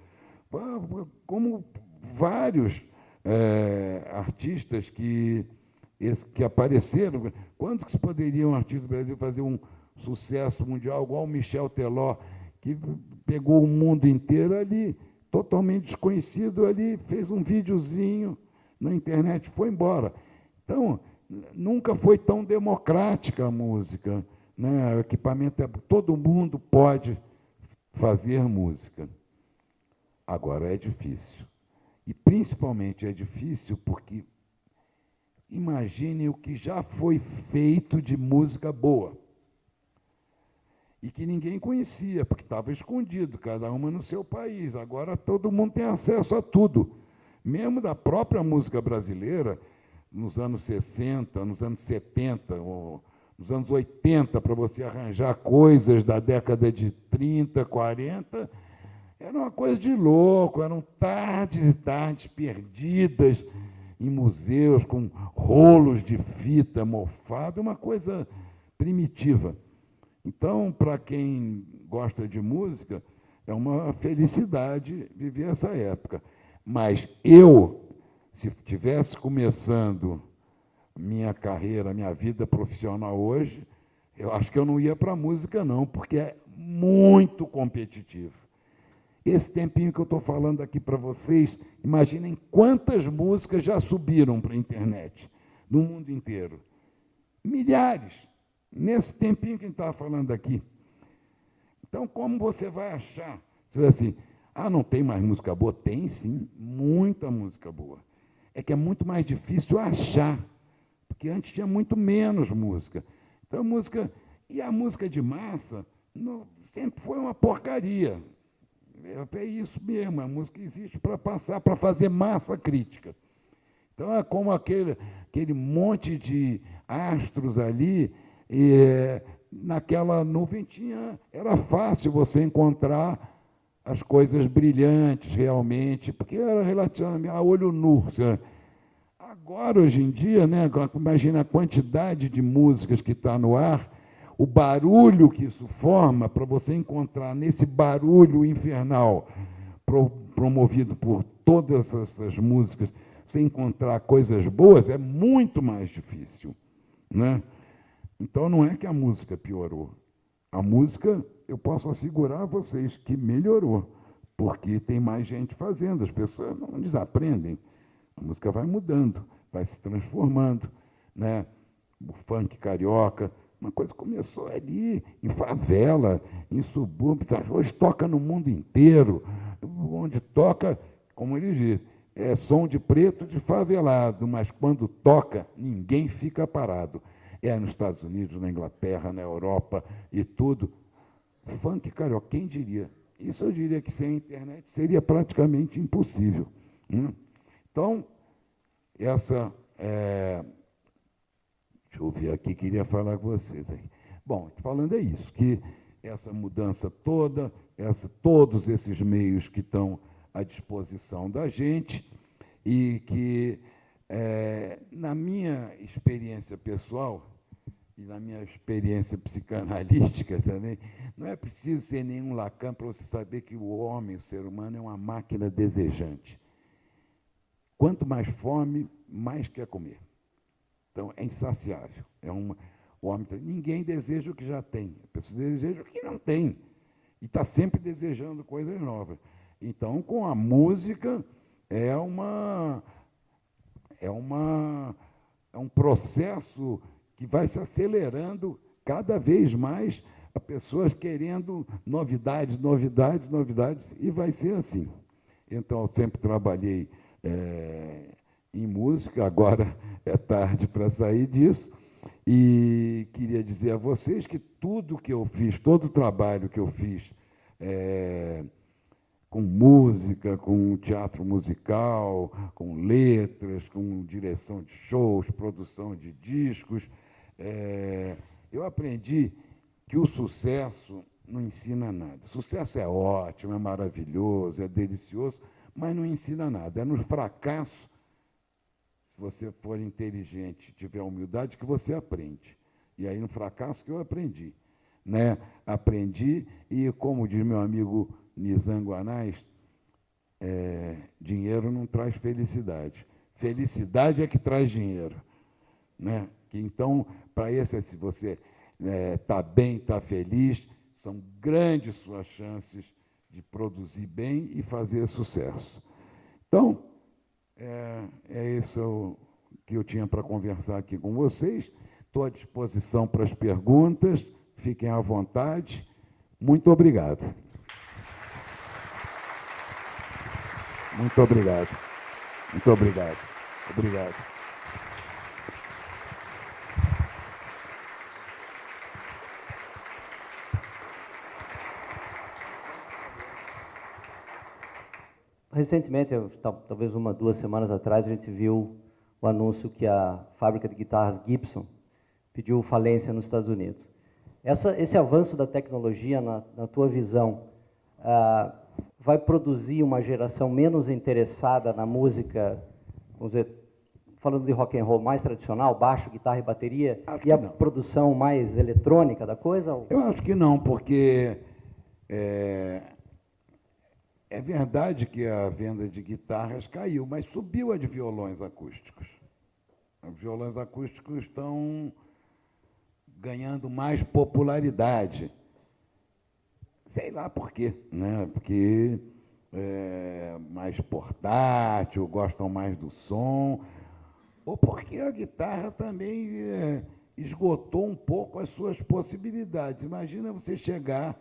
Como vários artistas que apareceram. Quantos que se poderia um artista do Brasil fazer um sucesso mundial, igual o Michel Teló, que pegou o mundo inteiro ali, totalmente desconhecido ali, fez um videozinho na internet, foi embora. Então, nunca foi tão democrática a música, né? O equipamento todo mundo pode fazer música. Agora é difícil. E principalmente é difícil porque imagine o que já foi feito de música boa. E que ninguém conhecia, porque estava escondido, cada uma no seu país. Agora todo mundo tem acesso a tudo. Mesmo da própria música brasileira, nos anos 60, nos anos 70, ou nos anos 80, para você arranjar coisas da década de 30, 40, era uma coisa de louco, eram tardes e tardes perdidas em museus, com rolos de fita mofada, uma coisa primitiva. Então, para quem gosta de música, é uma felicidade viver essa época. Mas eu, se estivesse começando minha carreira, minha vida profissional hoje, eu acho que eu não ia para a música, não, porque é muito competitivo. Esse tempinho que eu estou falando aqui para vocês, imaginem quantas músicas já subiram para a internet, no mundo inteiro. Milhares. Nesse tempinho que a gente estava falando aqui. Então, como você vai achar? Você vai assim, não tem mais música boa? Tem sim, muita música boa. É que é muito mais difícil achar, porque antes tinha muito menos música. Então, a música de massa sempre foi uma porcaria. É isso mesmo, a música existe para passar, para fazer massa crítica. Então, é como aquele monte de astros ali, naquela nuvem era fácil você encontrar as coisas brilhantes realmente, porque era relativamente a olho nu. Agora, hoje em dia, né, imagina a quantidade de músicas que está no ar, o barulho que isso forma, para você encontrar nesse barulho infernal promovido por todas essas músicas, você encontrar coisas boas, é muito mais difícil, né? Então, não é que a música piorou. A música, eu posso assegurar a vocês que melhorou, porque tem mais gente fazendo, as pessoas não desaprendem. A música vai mudando, vai se transformando, né? O funk carioca, uma coisa começou ali em favela, em subúrbio, hoje toca no mundo inteiro, onde toca, como ele diz, é som de preto de favelado, mas quando toca, ninguém fica parado. Nos Estados Unidos, na Inglaterra, na Europa e tudo. Funk carioca, quem diria? Isso eu diria que sem a internet seria praticamente impossível. Então, deixa eu ver aqui, queria falar com vocês. Bom, falando é isso, que essa mudança toda, todos esses meios que estão à disposição da gente e que, na minha experiência pessoal e na minha experiência psicanalística também, não é preciso ser nenhum Lacan para você saber que o homem, o ser humano, é uma máquina desejante. Quanto mais fome, mais quer comer. Então, é insaciável. O homem, ninguém deseja o que já tem. A pessoa deseja o que não tem. E está sempre desejando coisas novas. Então, com a música, é um processo que vai se acelerando cada vez mais, a pessoas querendo novidades, novidades, novidades, e vai ser assim. Então, eu sempre trabalhei em música, agora é tarde para sair disso, e queria dizer a vocês que tudo que eu fiz, todo o trabalho que eu fiz com música, com teatro musical, com letras, com direção de shows, produção de discos. Eu aprendi que o sucesso não ensina nada. Sucesso é ótimo, é maravilhoso, é delicioso, mas não ensina nada. É no fracasso, se você for inteligente, tiver humildade, que você aprende. E aí, no fracasso, que eu aprendi. Né? Aprendi, e como diz meu amigo Nizam Guanais, dinheiro não traz felicidade. Felicidade é que traz dinheiro. Né? Então, para esse, se você está bem, está feliz, são grandes suas chances de produzir bem e fazer sucesso. Então, é isso que eu tinha para conversar aqui com vocês. Estou à disposição para as perguntas, fiquem à vontade. Muito obrigado. Muito obrigado. Muito obrigado. Obrigado. Recentemente, talvez 2 semanas atrás, a gente viu o anúncio que a fábrica de guitarras Gibson pediu falência nos Estados Unidos. Esse avanço da tecnologia, na tua visão, vai produzir uma geração menos interessada na música, vamos dizer, falando de rock and roll mais tradicional, baixo, guitarra e bateria, e a produção mais eletrônica da coisa? Eu acho que não, porque é verdade que a venda de guitarras caiu, mas subiu a de violões acústicos. Os violões acústicos estão ganhando mais popularidade. Sei lá por quê, né? Porque é mais portátil, gostam mais do som, ou porque a guitarra também esgotou um pouco as suas possibilidades. Imagina você chegar,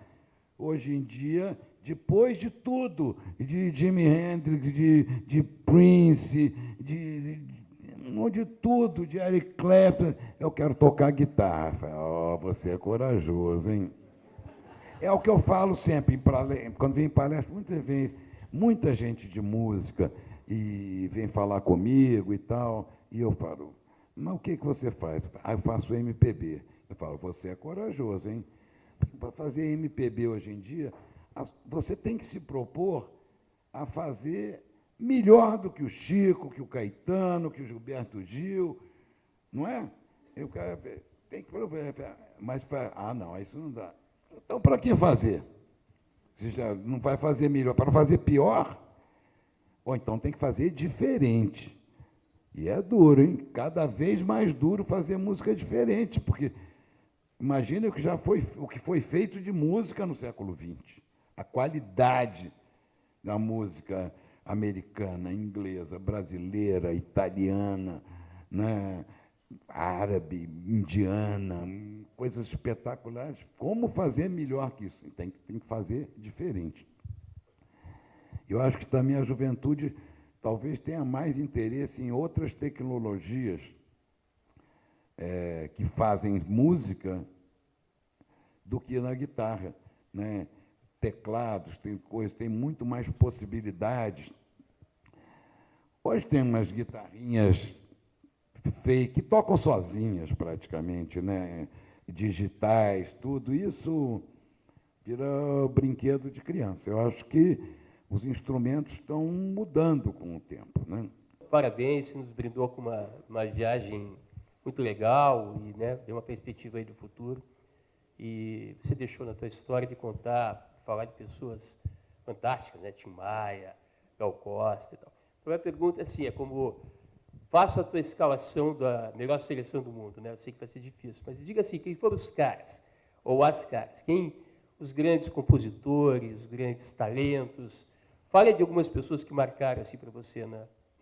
hoje em dia, depois de tudo, de Jimi Hendrix, de Prince, de tudo, de Eric Clapton, eu quero tocar guitarra. Você é corajoso, hein? É o que eu falo sempre, quando vem em palestra, muita gente de música e vem falar comigo e tal, e eu falo, mas o que você faz? Eu faço MPB. Eu falo, você é corajoso, hein? Para fazer MPB hoje em dia, você tem que se propor a fazer melhor do que o Chico, que o Caetano, que o Gilberto Gil, não é? Eu tem que mas não, isso não dá. Então, para que fazer? Se já não vai fazer melhor, para fazer pior? Ou então tem que fazer diferente. E é duro, hein? Cada vez mais duro fazer música diferente, porque imagina o que foi feito de música no século XX. A qualidade da música americana, inglesa, brasileira, italiana, né? Árabe, indiana, coisas espetaculares. Como fazer melhor que isso? Tem que fazer diferente. Eu acho que também a juventude talvez tenha mais interesse em outras tecnologias que fazem música do que na guitarra, né? Teclados, tem muito mais possibilidades. Hoje tem umas guitarrinhas fake, que tocam sozinhas praticamente, né? Digitais, tudo isso vira brinquedo de criança. Eu acho que os instrumentos estão mudando com o tempo, né? Parabéns, você nos brindou com uma viagem muito legal e, né, deu uma perspectiva aí do futuro. E você deixou na tua história de falar de pessoas fantásticas, né? Tim Maia, Gal Costa e tal. Então, a pergunta assim, é como faça a tua escalação da melhor seleção do mundo, né? Eu sei que vai ser difícil, mas diga assim, quem foram os caras, ou as caras, os grandes compositores, os grandes talentos. Fale de algumas pessoas que marcaram assim para você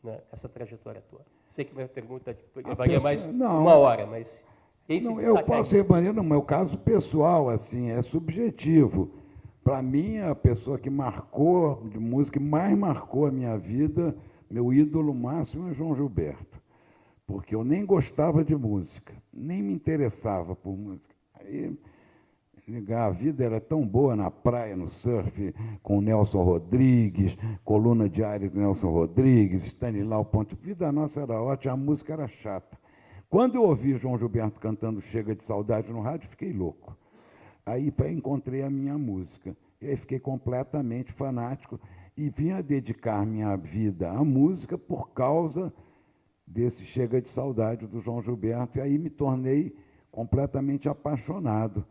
nessa trajetória toda. Sei que minha pergunta levaria mais 1 hora, mas quem se destacaria? Eu posso responder no meu caso pessoal, assim, é subjetivo. Para mim, a pessoa que marcou, de música, que mais marcou a minha vida, meu ídolo máximo é João Gilberto, porque eu nem gostava de música, nem me interessava por música. Aí A vida era tão boa na praia, no surf, com o Nelson Rodrigues, coluna diária do Nelson Rodrigues, Stanislau Ponte. A vida nossa era ótima, a música era chata. Quando eu ouvi João Gilberto cantando Chega de Saudade no rádio, fiquei louco. Aí encontrei a minha música. E aí fiquei completamente fanático e vim a dedicar minha vida à música por causa desse Chega de Saudade do João Gilberto. E aí me tornei completamente apaixonado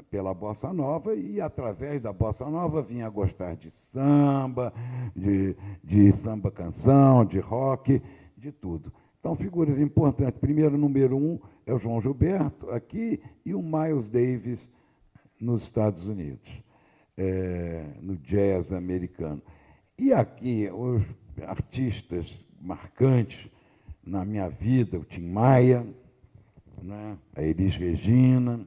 pela Bossa Nova, e através da Bossa Nova vim a gostar de samba, de samba canção, de rock, de tudo. Então, figuras importantes. Primeiro, número 1 é o João Gilberto, aqui, e o Miles Davis, nos Estados Unidos, no jazz americano. E aqui, os artistas marcantes na minha vida, o Tim Maia, né, a Elis Regina,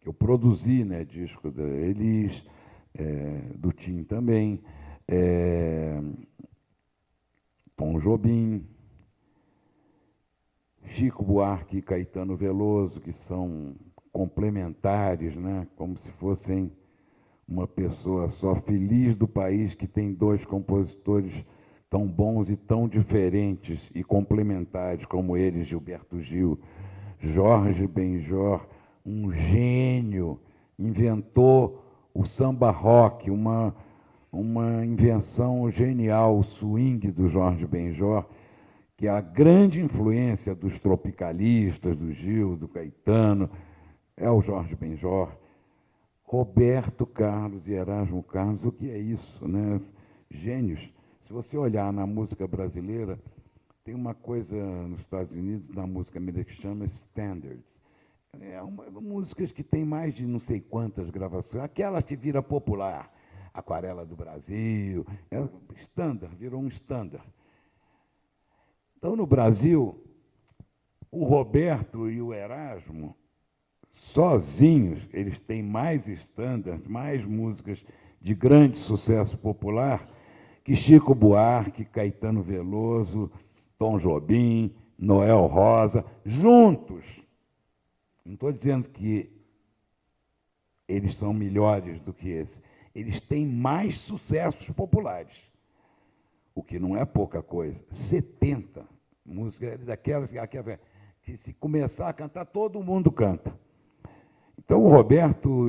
que eu produzi, né, disco da Elis, do Tim também, Tom Jobim, Chico Buarque e Caetano Veloso, que são complementares, né, como se fossem uma pessoa só, feliz do país que tem dois compositores tão bons e tão diferentes e complementares como eles, Gilberto Gil. Jorge Benjor, um gênio, inventou o samba rock, uma invenção genial, o swing do Jorge Benjor, que é a grande influência dos tropicalistas, do Gil, do Caetano, é o Jorge Benjor. Roberto Carlos e Erasmo Carlos, o que é isso, né? Gênios. Se você olhar na música brasileira, tem uma coisa nos Estados Unidos, na música americana, que chama standards. Músicas que tem mais de não sei quantas gravações, aquela que vira popular, Aquarela do Brasil, standard, virou um standard. Então, no Brasil, o Roberto e o Erasmo, sozinhos, eles têm mais standards, mais músicas de grande sucesso popular que Chico Buarque, Caetano Veloso, Tom Jobim, Noel Rosa, juntos. Não estou dizendo que eles são melhores do que esse. Eles têm mais sucessos populares, o que não é pouca coisa. 70 músicas daquelas que se começar a cantar, todo mundo canta. Então, o Roberto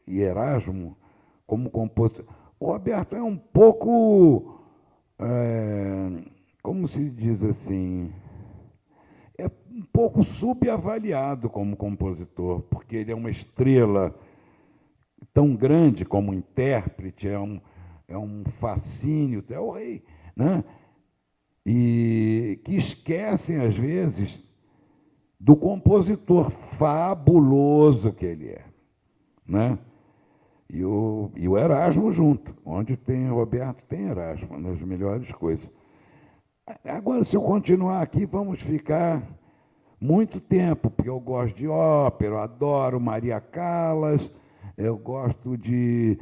e Erasmo, como compositor... O Roberto é um pouco... como se diz assim, é um pouco subavaliado como compositor, porque ele é uma estrela tão grande como intérprete, é um fascínio, é o rei, né? E que esquecem, às vezes, do compositor fabuloso que ele é, né? E o Erasmo junto, onde tem Roberto, tem Erasmo, nas melhores coisas. Agora, se eu continuar aqui, vamos ficar muito tempo, porque eu gosto de ópera, eu adoro Maria Callas, eu gosto de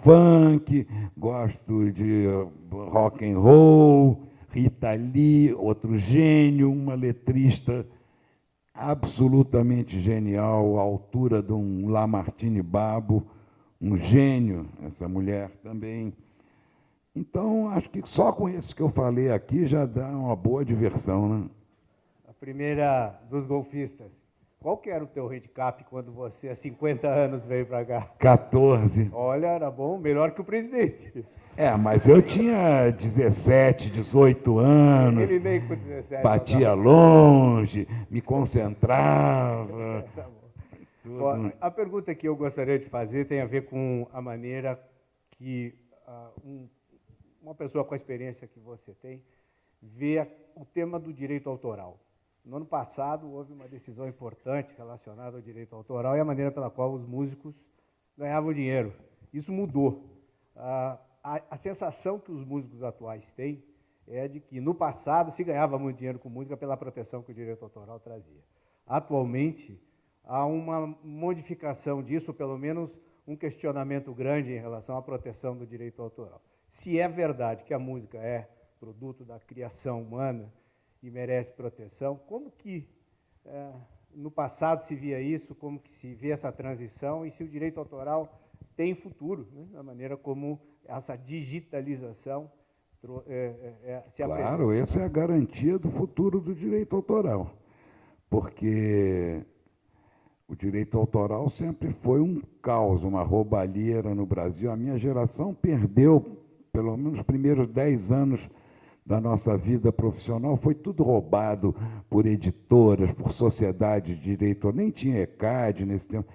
funk, gosto de rock and roll, Rita Lee, outro gênio, uma letrista absolutamente genial, à altura de um Lamartine Babo, um gênio, essa mulher também. Então, acho que só com esses que eu falei aqui já dá uma boa diversão, né? A primeira dos golfistas. Qual que era o teu handicap quando você, há 50 anos, veio para cá? 14. Olha, era bom, melhor que o presidente. Mas eu tinha 17, 18 anos. Ele nem com 17. Batia longe, me concentrava. Tá bom. A pergunta que eu gostaria de fazer tem a ver com a maneira que uma pessoa com a experiência que você tem vê o tema do direito autoral. No ano passado, houve uma decisão importante relacionada ao direito autoral e a maneira pela qual os músicos ganhavam dinheiro. Isso mudou. A sensação que os músicos atuais têm é de que, no passado, se ganhava muito dinheiro com música pela proteção que o direito autoral trazia. Atualmente, há uma modificação disso, ou pelo menos um questionamento grande em relação à proteção do direito autoral. Se é verdade que a música é produto da criação humana e merece proteção, como que no passado se via isso, como que se vê essa transição e se o direito autoral tem futuro, né, da maneira como essa digitalização se apresenta. Claro, essa é a garantia do futuro do direito autoral, porque o direito autoral sempre foi um caos, uma roubalheira no Brasil. A minha geração perdeu, pelo menos os primeiros 10 anos da nossa vida profissional, foi tudo roubado por editoras, por sociedades de direito. Nem tinha ECAD nesse tempo.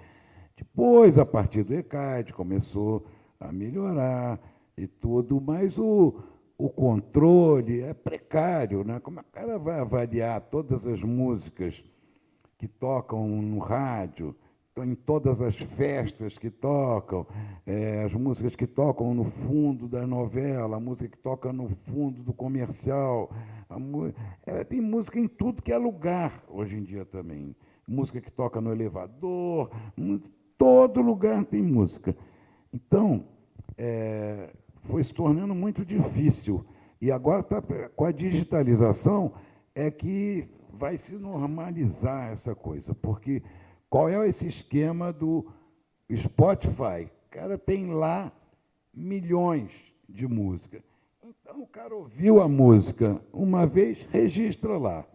Depois, a partir do ECAD, começou a melhorar e tudo, mas o controle é precário, né? Como é que o cara vai avaliar todas as músicas que tocam no rádio, em todas as festas que tocam, as músicas que tocam no fundo da novela, a música que toca no fundo do comercial. Tem música em tudo que é lugar, hoje em dia também. Música que toca no elevador, todo lugar tem música. Então, foi se tornando muito difícil. E agora, com a digitalização, é que vai se normalizar essa coisa, porque qual é esse esquema do Spotify? O cara tem lá milhões de música. Então, o cara ouviu a música uma vez, registra lá.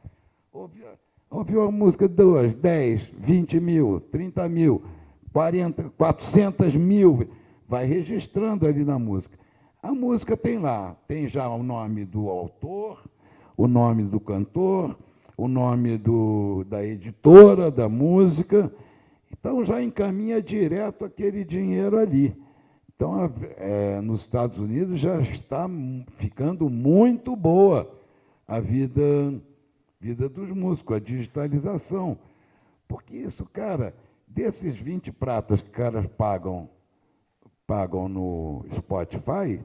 Ouviu a música 2, 10, 20 mil, 30 mil, 40, 400 mil, vai registrando ali na música. A música tem lá, tem já o nome do autor, o nome do cantor, o nome da editora da música, então já encaminha direto aquele dinheiro ali. Então, nos Estados Unidos já está ficando muito boa a vida dos músicos, a digitalização. Porque isso, cara, desses 20 pratas que caras pagam no Spotify,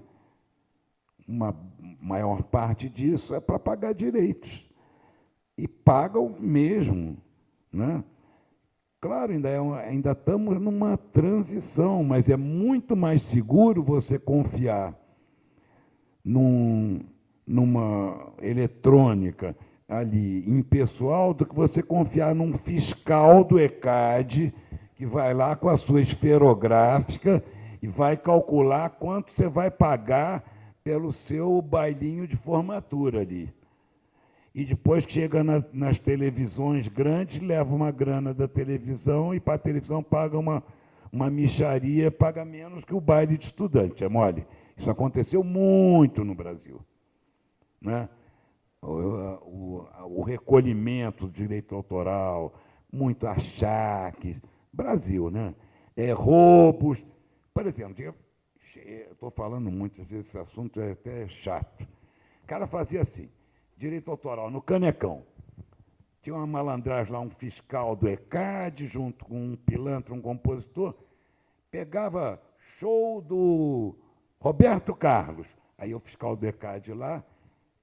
uma maior parte disso é para pagar direitos. E pagam mesmo, né? Claro, ainda estamos numa transição, mas é muito mais seguro você confiar numa eletrônica ali, impessoal, do que você confiar num fiscal do ECAD, que vai lá com a sua esferográfica e vai calcular quanto você vai pagar pelo seu bailinho de formatura ali. E depois chega nas televisões grandes, leva uma grana da televisão e para a televisão paga uma mixaria, paga menos que o baile de estudante, é mole? Isso aconteceu muito no Brasil, né? O recolhimento do direito autoral, muito achaques, Brasil, né? Roubos. Por exemplo, eu estou falando muitas vezes, esse assunto é até chato. O cara fazia assim, direito autoral, no Canecão. Tinha uma malandragem lá, um fiscal do ECAD, junto com um pilantra, um compositor, pegava show do Roberto Carlos, aí o fiscal do ECAD lá,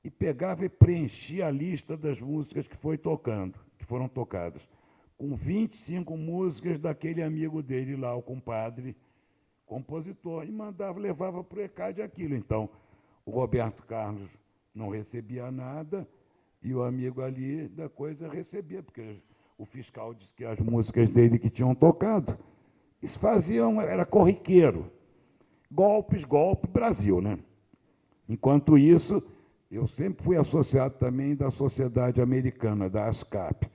e pegava e preenchia a lista das músicas que foram tocadas, com 25 músicas daquele amigo dele lá, o compadre compositor, e levava para o ECAD aquilo. Então, o Roberto Carlos não recebia nada, e o amigo ali da coisa recebia, porque o fiscal disse que as músicas dele que tinham tocado, isso era corriqueiro. Golpe, Brasil, né? Enquanto isso, eu sempre fui associado também da Sociedade Americana, da ASCAP.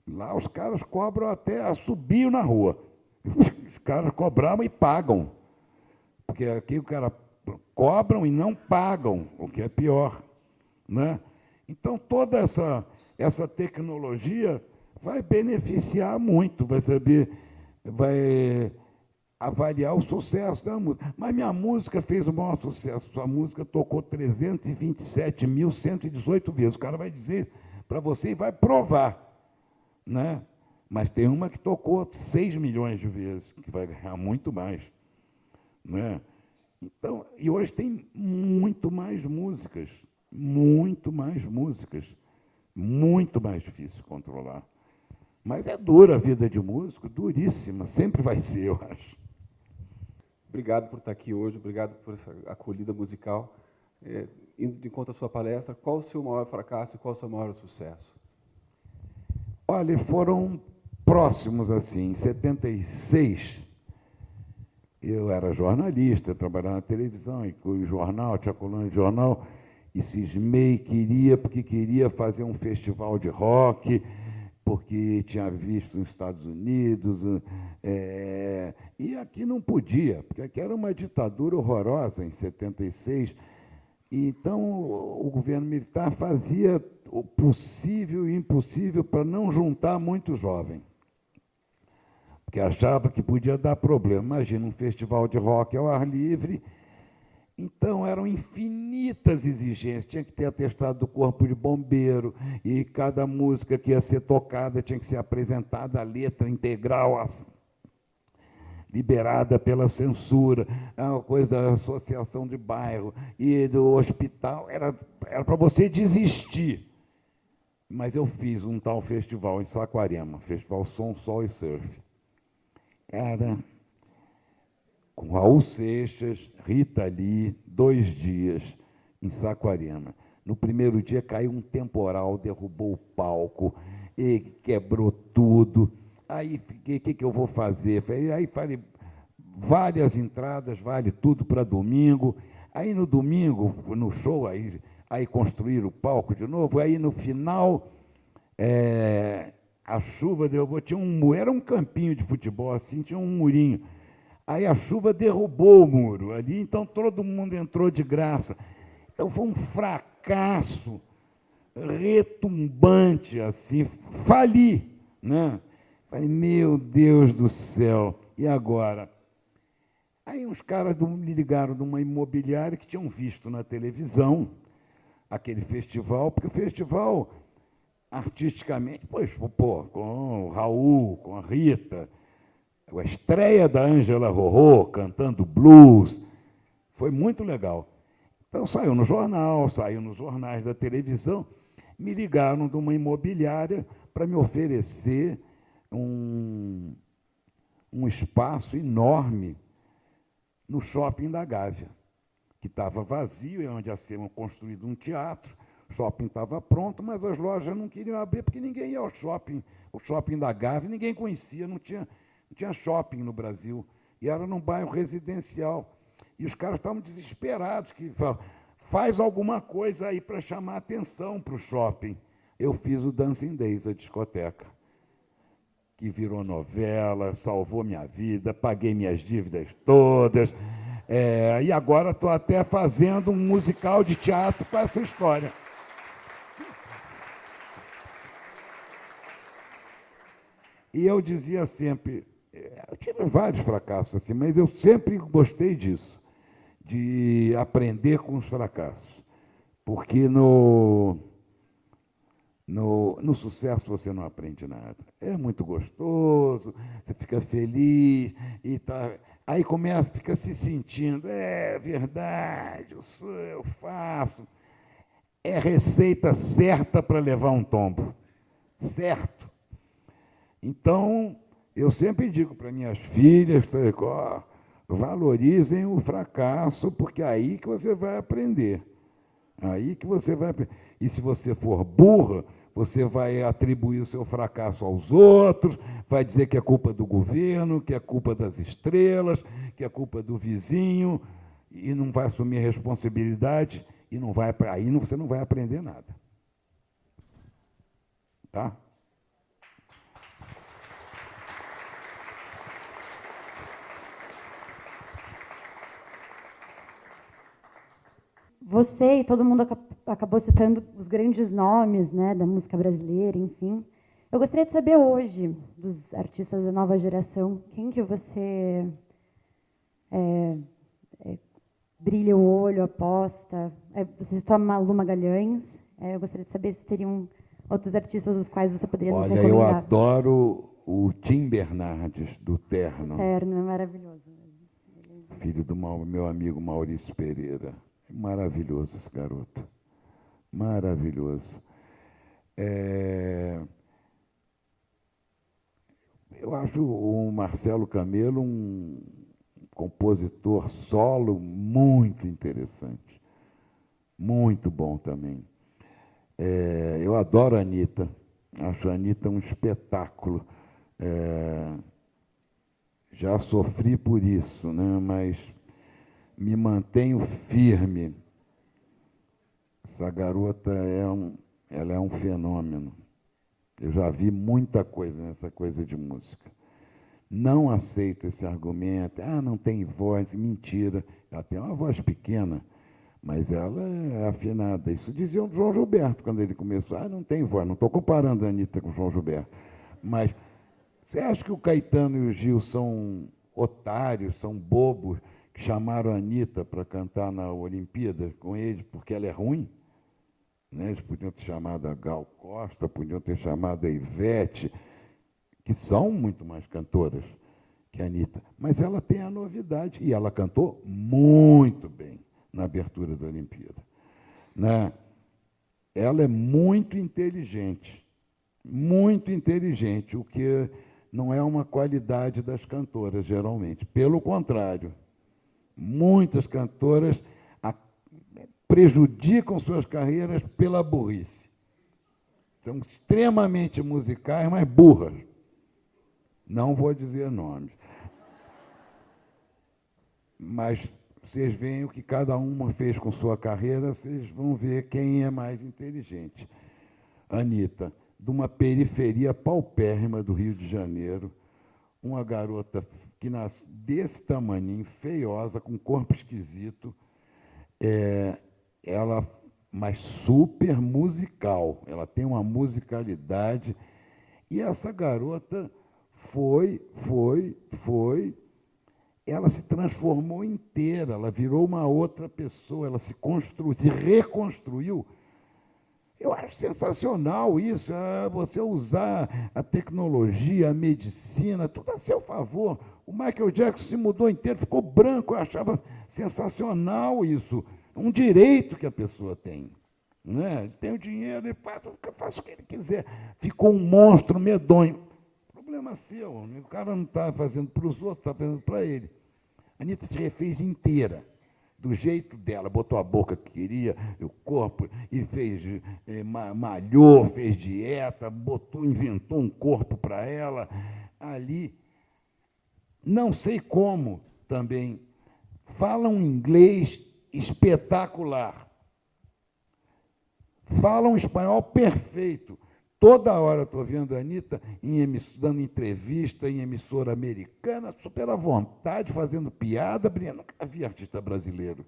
Lá os caras cobram até assobio na rua. Os caras cobravam e pagam. Porque aqui os caras cobram e não pagam, o que é pior, né? Então, toda essa tecnologia vai beneficiar muito, vai avaliar o sucesso da música. Mas minha música fez o maior sucesso. Sua música tocou 327.118 vezes. O cara vai dizer para você e vai provar, né? Mas tem uma que tocou 6 milhões de vezes, que vai ganhar muito mais, né? Então, e hoje tem muito mais músicas, muito mais difícil controlar. Mas é dura a vida de músico, duríssima, sempre vai ser, eu acho. Obrigado por estar aqui hoje, obrigado por essa acolhida musical. Indo de encontro à sua palestra, qual o seu maior fracasso e qual o seu maior sucesso? Olha, foram próximos assim. Em 76, eu era jornalista, trabalhava na televisão, incluía jornal, tinha coluna de jornal, e cismei, porque queria fazer um festival de rock, porque tinha visto nos Estados Unidos, e aqui não podia, porque aqui era uma ditadura horrorosa em 76. Então, o governo militar fazia o possível e o impossível para não juntar muito jovem, porque achava que podia dar problema. Imagina um festival de rock ao ar livre. Então, eram infinitas exigências. Tinha que ter atestado do corpo de bombeiro, e cada música que ia ser tocada tinha que ser apresentada a letra integral, liberada pela censura, uma coisa da associação de bairro e do hospital. Era para você desistir. Mas eu fiz um tal festival em Saquarema, Festival Som, Sol e Surf. Era com Raul Seixas, Rita Lee, 2 dias em Saquarema. No primeiro dia caiu um temporal, derrubou o palco, e quebrou tudo. Aí, o que eu vou fazer? Aí falei, várias entradas, vale tudo para domingo. Aí, no domingo, no show, aí construíram o palco de novo. Aí, no final, a chuva derrubou. Era um campinho de futebol, assim, tinha um murinho. Aí a chuva derrubou o muro ali, então todo mundo entrou de graça. Então foi um fracasso retumbante, assim, fali, né? Falei, meu Deus do céu, e agora? Aí uns caras me ligaram de uma imobiliária que tinham visto na televisão aquele festival, porque o festival, artisticamente, pô, com o Raul, com a Rita, a estreia da Ângela Rorô cantando blues, foi muito legal. Então saiu no jornal, saiu nos jornais da televisão, me ligaram de uma imobiliária para me oferecer um espaço enorme no shopping da Gávea, que estava vazio, e onde ia ser construído um teatro. O shopping estava pronto, mas as lojas não queriam abrir, porque ninguém ia ao shopping. O shopping da Gávea ninguém conhecia, não tinha shopping no Brasil, e era num bairro residencial. E os caras estavam desesperados, que falavam, faz alguma coisa aí para chamar atenção para o shopping. Eu fiz o Dancing Days, a discoteca, que virou novela, salvou minha vida, paguei minhas dívidas todas, e agora estou até fazendo um musical de teatro com essa história. E eu dizia sempre, eu tive vários fracassos assim, mas eu sempre gostei disso, de aprender com os fracassos, porque no sucesso você não aprende nada. É muito gostoso, você fica feliz, e tá, aí fica se sentindo, é verdade, eu faço. É receita certa para levar um tombo, certo? Então, eu sempre digo para minhas filhas, valorizem o fracasso, porque é aí que você vai aprender. Aí que você vai aprender. E se você for burra, você vai atribuir o seu fracasso aos outros, vai dizer que é culpa do governo, que é culpa das estrelas, que é culpa do vizinho, e não vai assumir a responsabilidade, e aí você não vai aprender nada. Tá? Você e todo mundo acabou citando os grandes nomes, né, da música brasileira, enfim. Eu gostaria de saber hoje, dos artistas da nova geração, quem que você brilha o olho, aposta? Você citou a Malu Magalhães. Eu gostaria de saber se teriam outros artistas dos quais você poderia nos recomendar. Olha, eu adoro o Tim Bernardes, do Terno. O Terno é maravilhoso mesmo. Filho do meu amigo Maurício Pereira. Maravilhoso esse garoto. Maravilhoso. Eu acho o Marcelo Camelo um compositor solo muito interessante. Muito bom também. Eu adoro a Anitta. Acho a Anitta um espetáculo. Já sofri por isso, né? Mas me mantenho firme. Essa garota ela é um fenômeno. Eu já vi muita coisa nessa coisa de música. Não aceito esse argumento. Não tem voz. Mentira. Ela tem uma voz pequena, mas ela é afinada. Isso dizia o João Gilberto quando ele começou. Não tem voz. Não estou comparando a Anitta com o João Gilberto. Mas você acha que o Caetano e o Gil são otários, são bobos, que chamaram a Anitta para cantar na Olimpíada com eles porque ela é ruim? Né? Eles podiam ter chamado a Gal Costa, podiam ter chamado a Ivete, que são muito mais cantoras que a Anitta. Mas ela tem a novidade, e ela cantou muito bem na abertura da Olimpíada. Né? Ela é muito inteligente, o que não é uma qualidade das cantoras, geralmente. Pelo contrário, muitas cantoras prejudicam suas carreiras pela burrice. São extremamente musicais, mas burras. Não vou dizer nomes. Mas vocês veem o que cada uma fez com sua carreira, vocês vão ver quem é mais inteligente. Anitta, de uma periferia paupérrima do Rio de Janeiro, uma garota que nasce desse tamaninho, feiosa, com corpo esquisito, mas super musical. Ela tem uma musicalidade. E essa garota ela se transformou inteira, ela virou uma outra pessoa, ela se reconstruiu. Eu acho sensacional isso, você usar a tecnologia, a medicina, tudo a seu favor. O Michael Jackson se mudou inteiro, ficou branco, eu achava sensacional isso. Um direito que a pessoa tem. Né? Ele tem o dinheiro, ele faz o que ele quiser. Ficou um monstro medonho. Problema seu, o cara não está fazendo para os outros, está fazendo para ele. A Anitta se refez inteira, do jeito dela, botou a boca que queria, o corpo, e fez, malhou, fez dieta, inventou um corpo para ela, ali. Não sei como também, fala um inglês espetacular, fala um espanhol perfeito. Toda hora estou vendo a Anitta dando entrevista em emissora americana, super à vontade, fazendo piada. Nunca vi artista brasileiro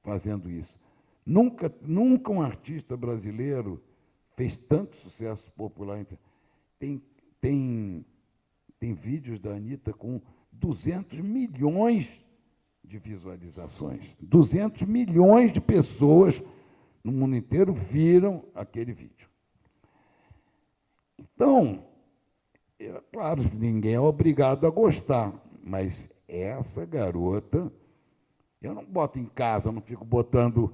fazendo isso. Nunca um artista brasileiro fez tanto sucesso popular. Tem vídeos da Anitta com 200 milhões de visualizações. 200 milhões de pessoas no mundo inteiro viram aquele vídeo. Então, claro, ninguém é obrigado a gostar, mas essa garota, eu não boto em casa, não fico botando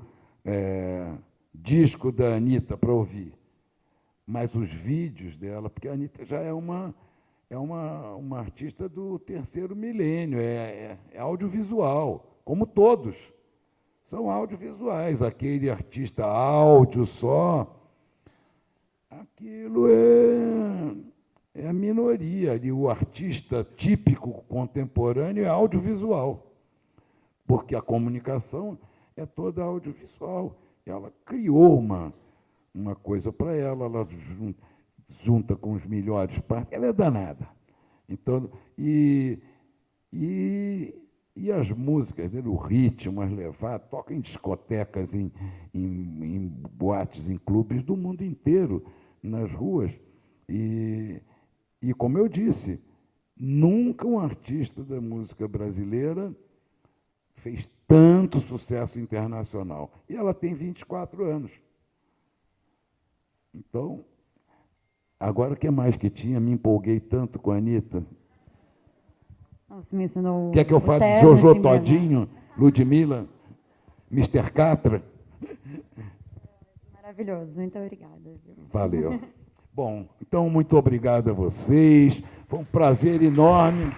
disco da Anitta para ouvir, mas os vídeos dela, porque a Anitta já é uma artista do terceiro milênio, é audiovisual, como todos, são audiovisuais. Aquele artista áudio só, aquilo é a minoria. Ali, o artista típico contemporâneo é audiovisual, porque a comunicação é toda audiovisual. Ela criou uma coisa para ela junta com os melhores partes, ela é danada. Então, e as músicas dele, o ritmo, as levadas, toca em discotecas, em boates, em clubes do mundo inteiro, nas ruas. E como eu disse, nunca um artista da música brasileira fez tanto sucesso internacional. E ela tem 24 anos. Então, agora o que mais que tinha? Me empolguei tanto com a Anitta. Você me ensinou. Quer que eu fale de Jojo Todinho, Ludmilla, Mr. Catra? Maravilhoso, muito obrigada. Valeu. Bom, então, muito obrigado a vocês. Foi um prazer enorme.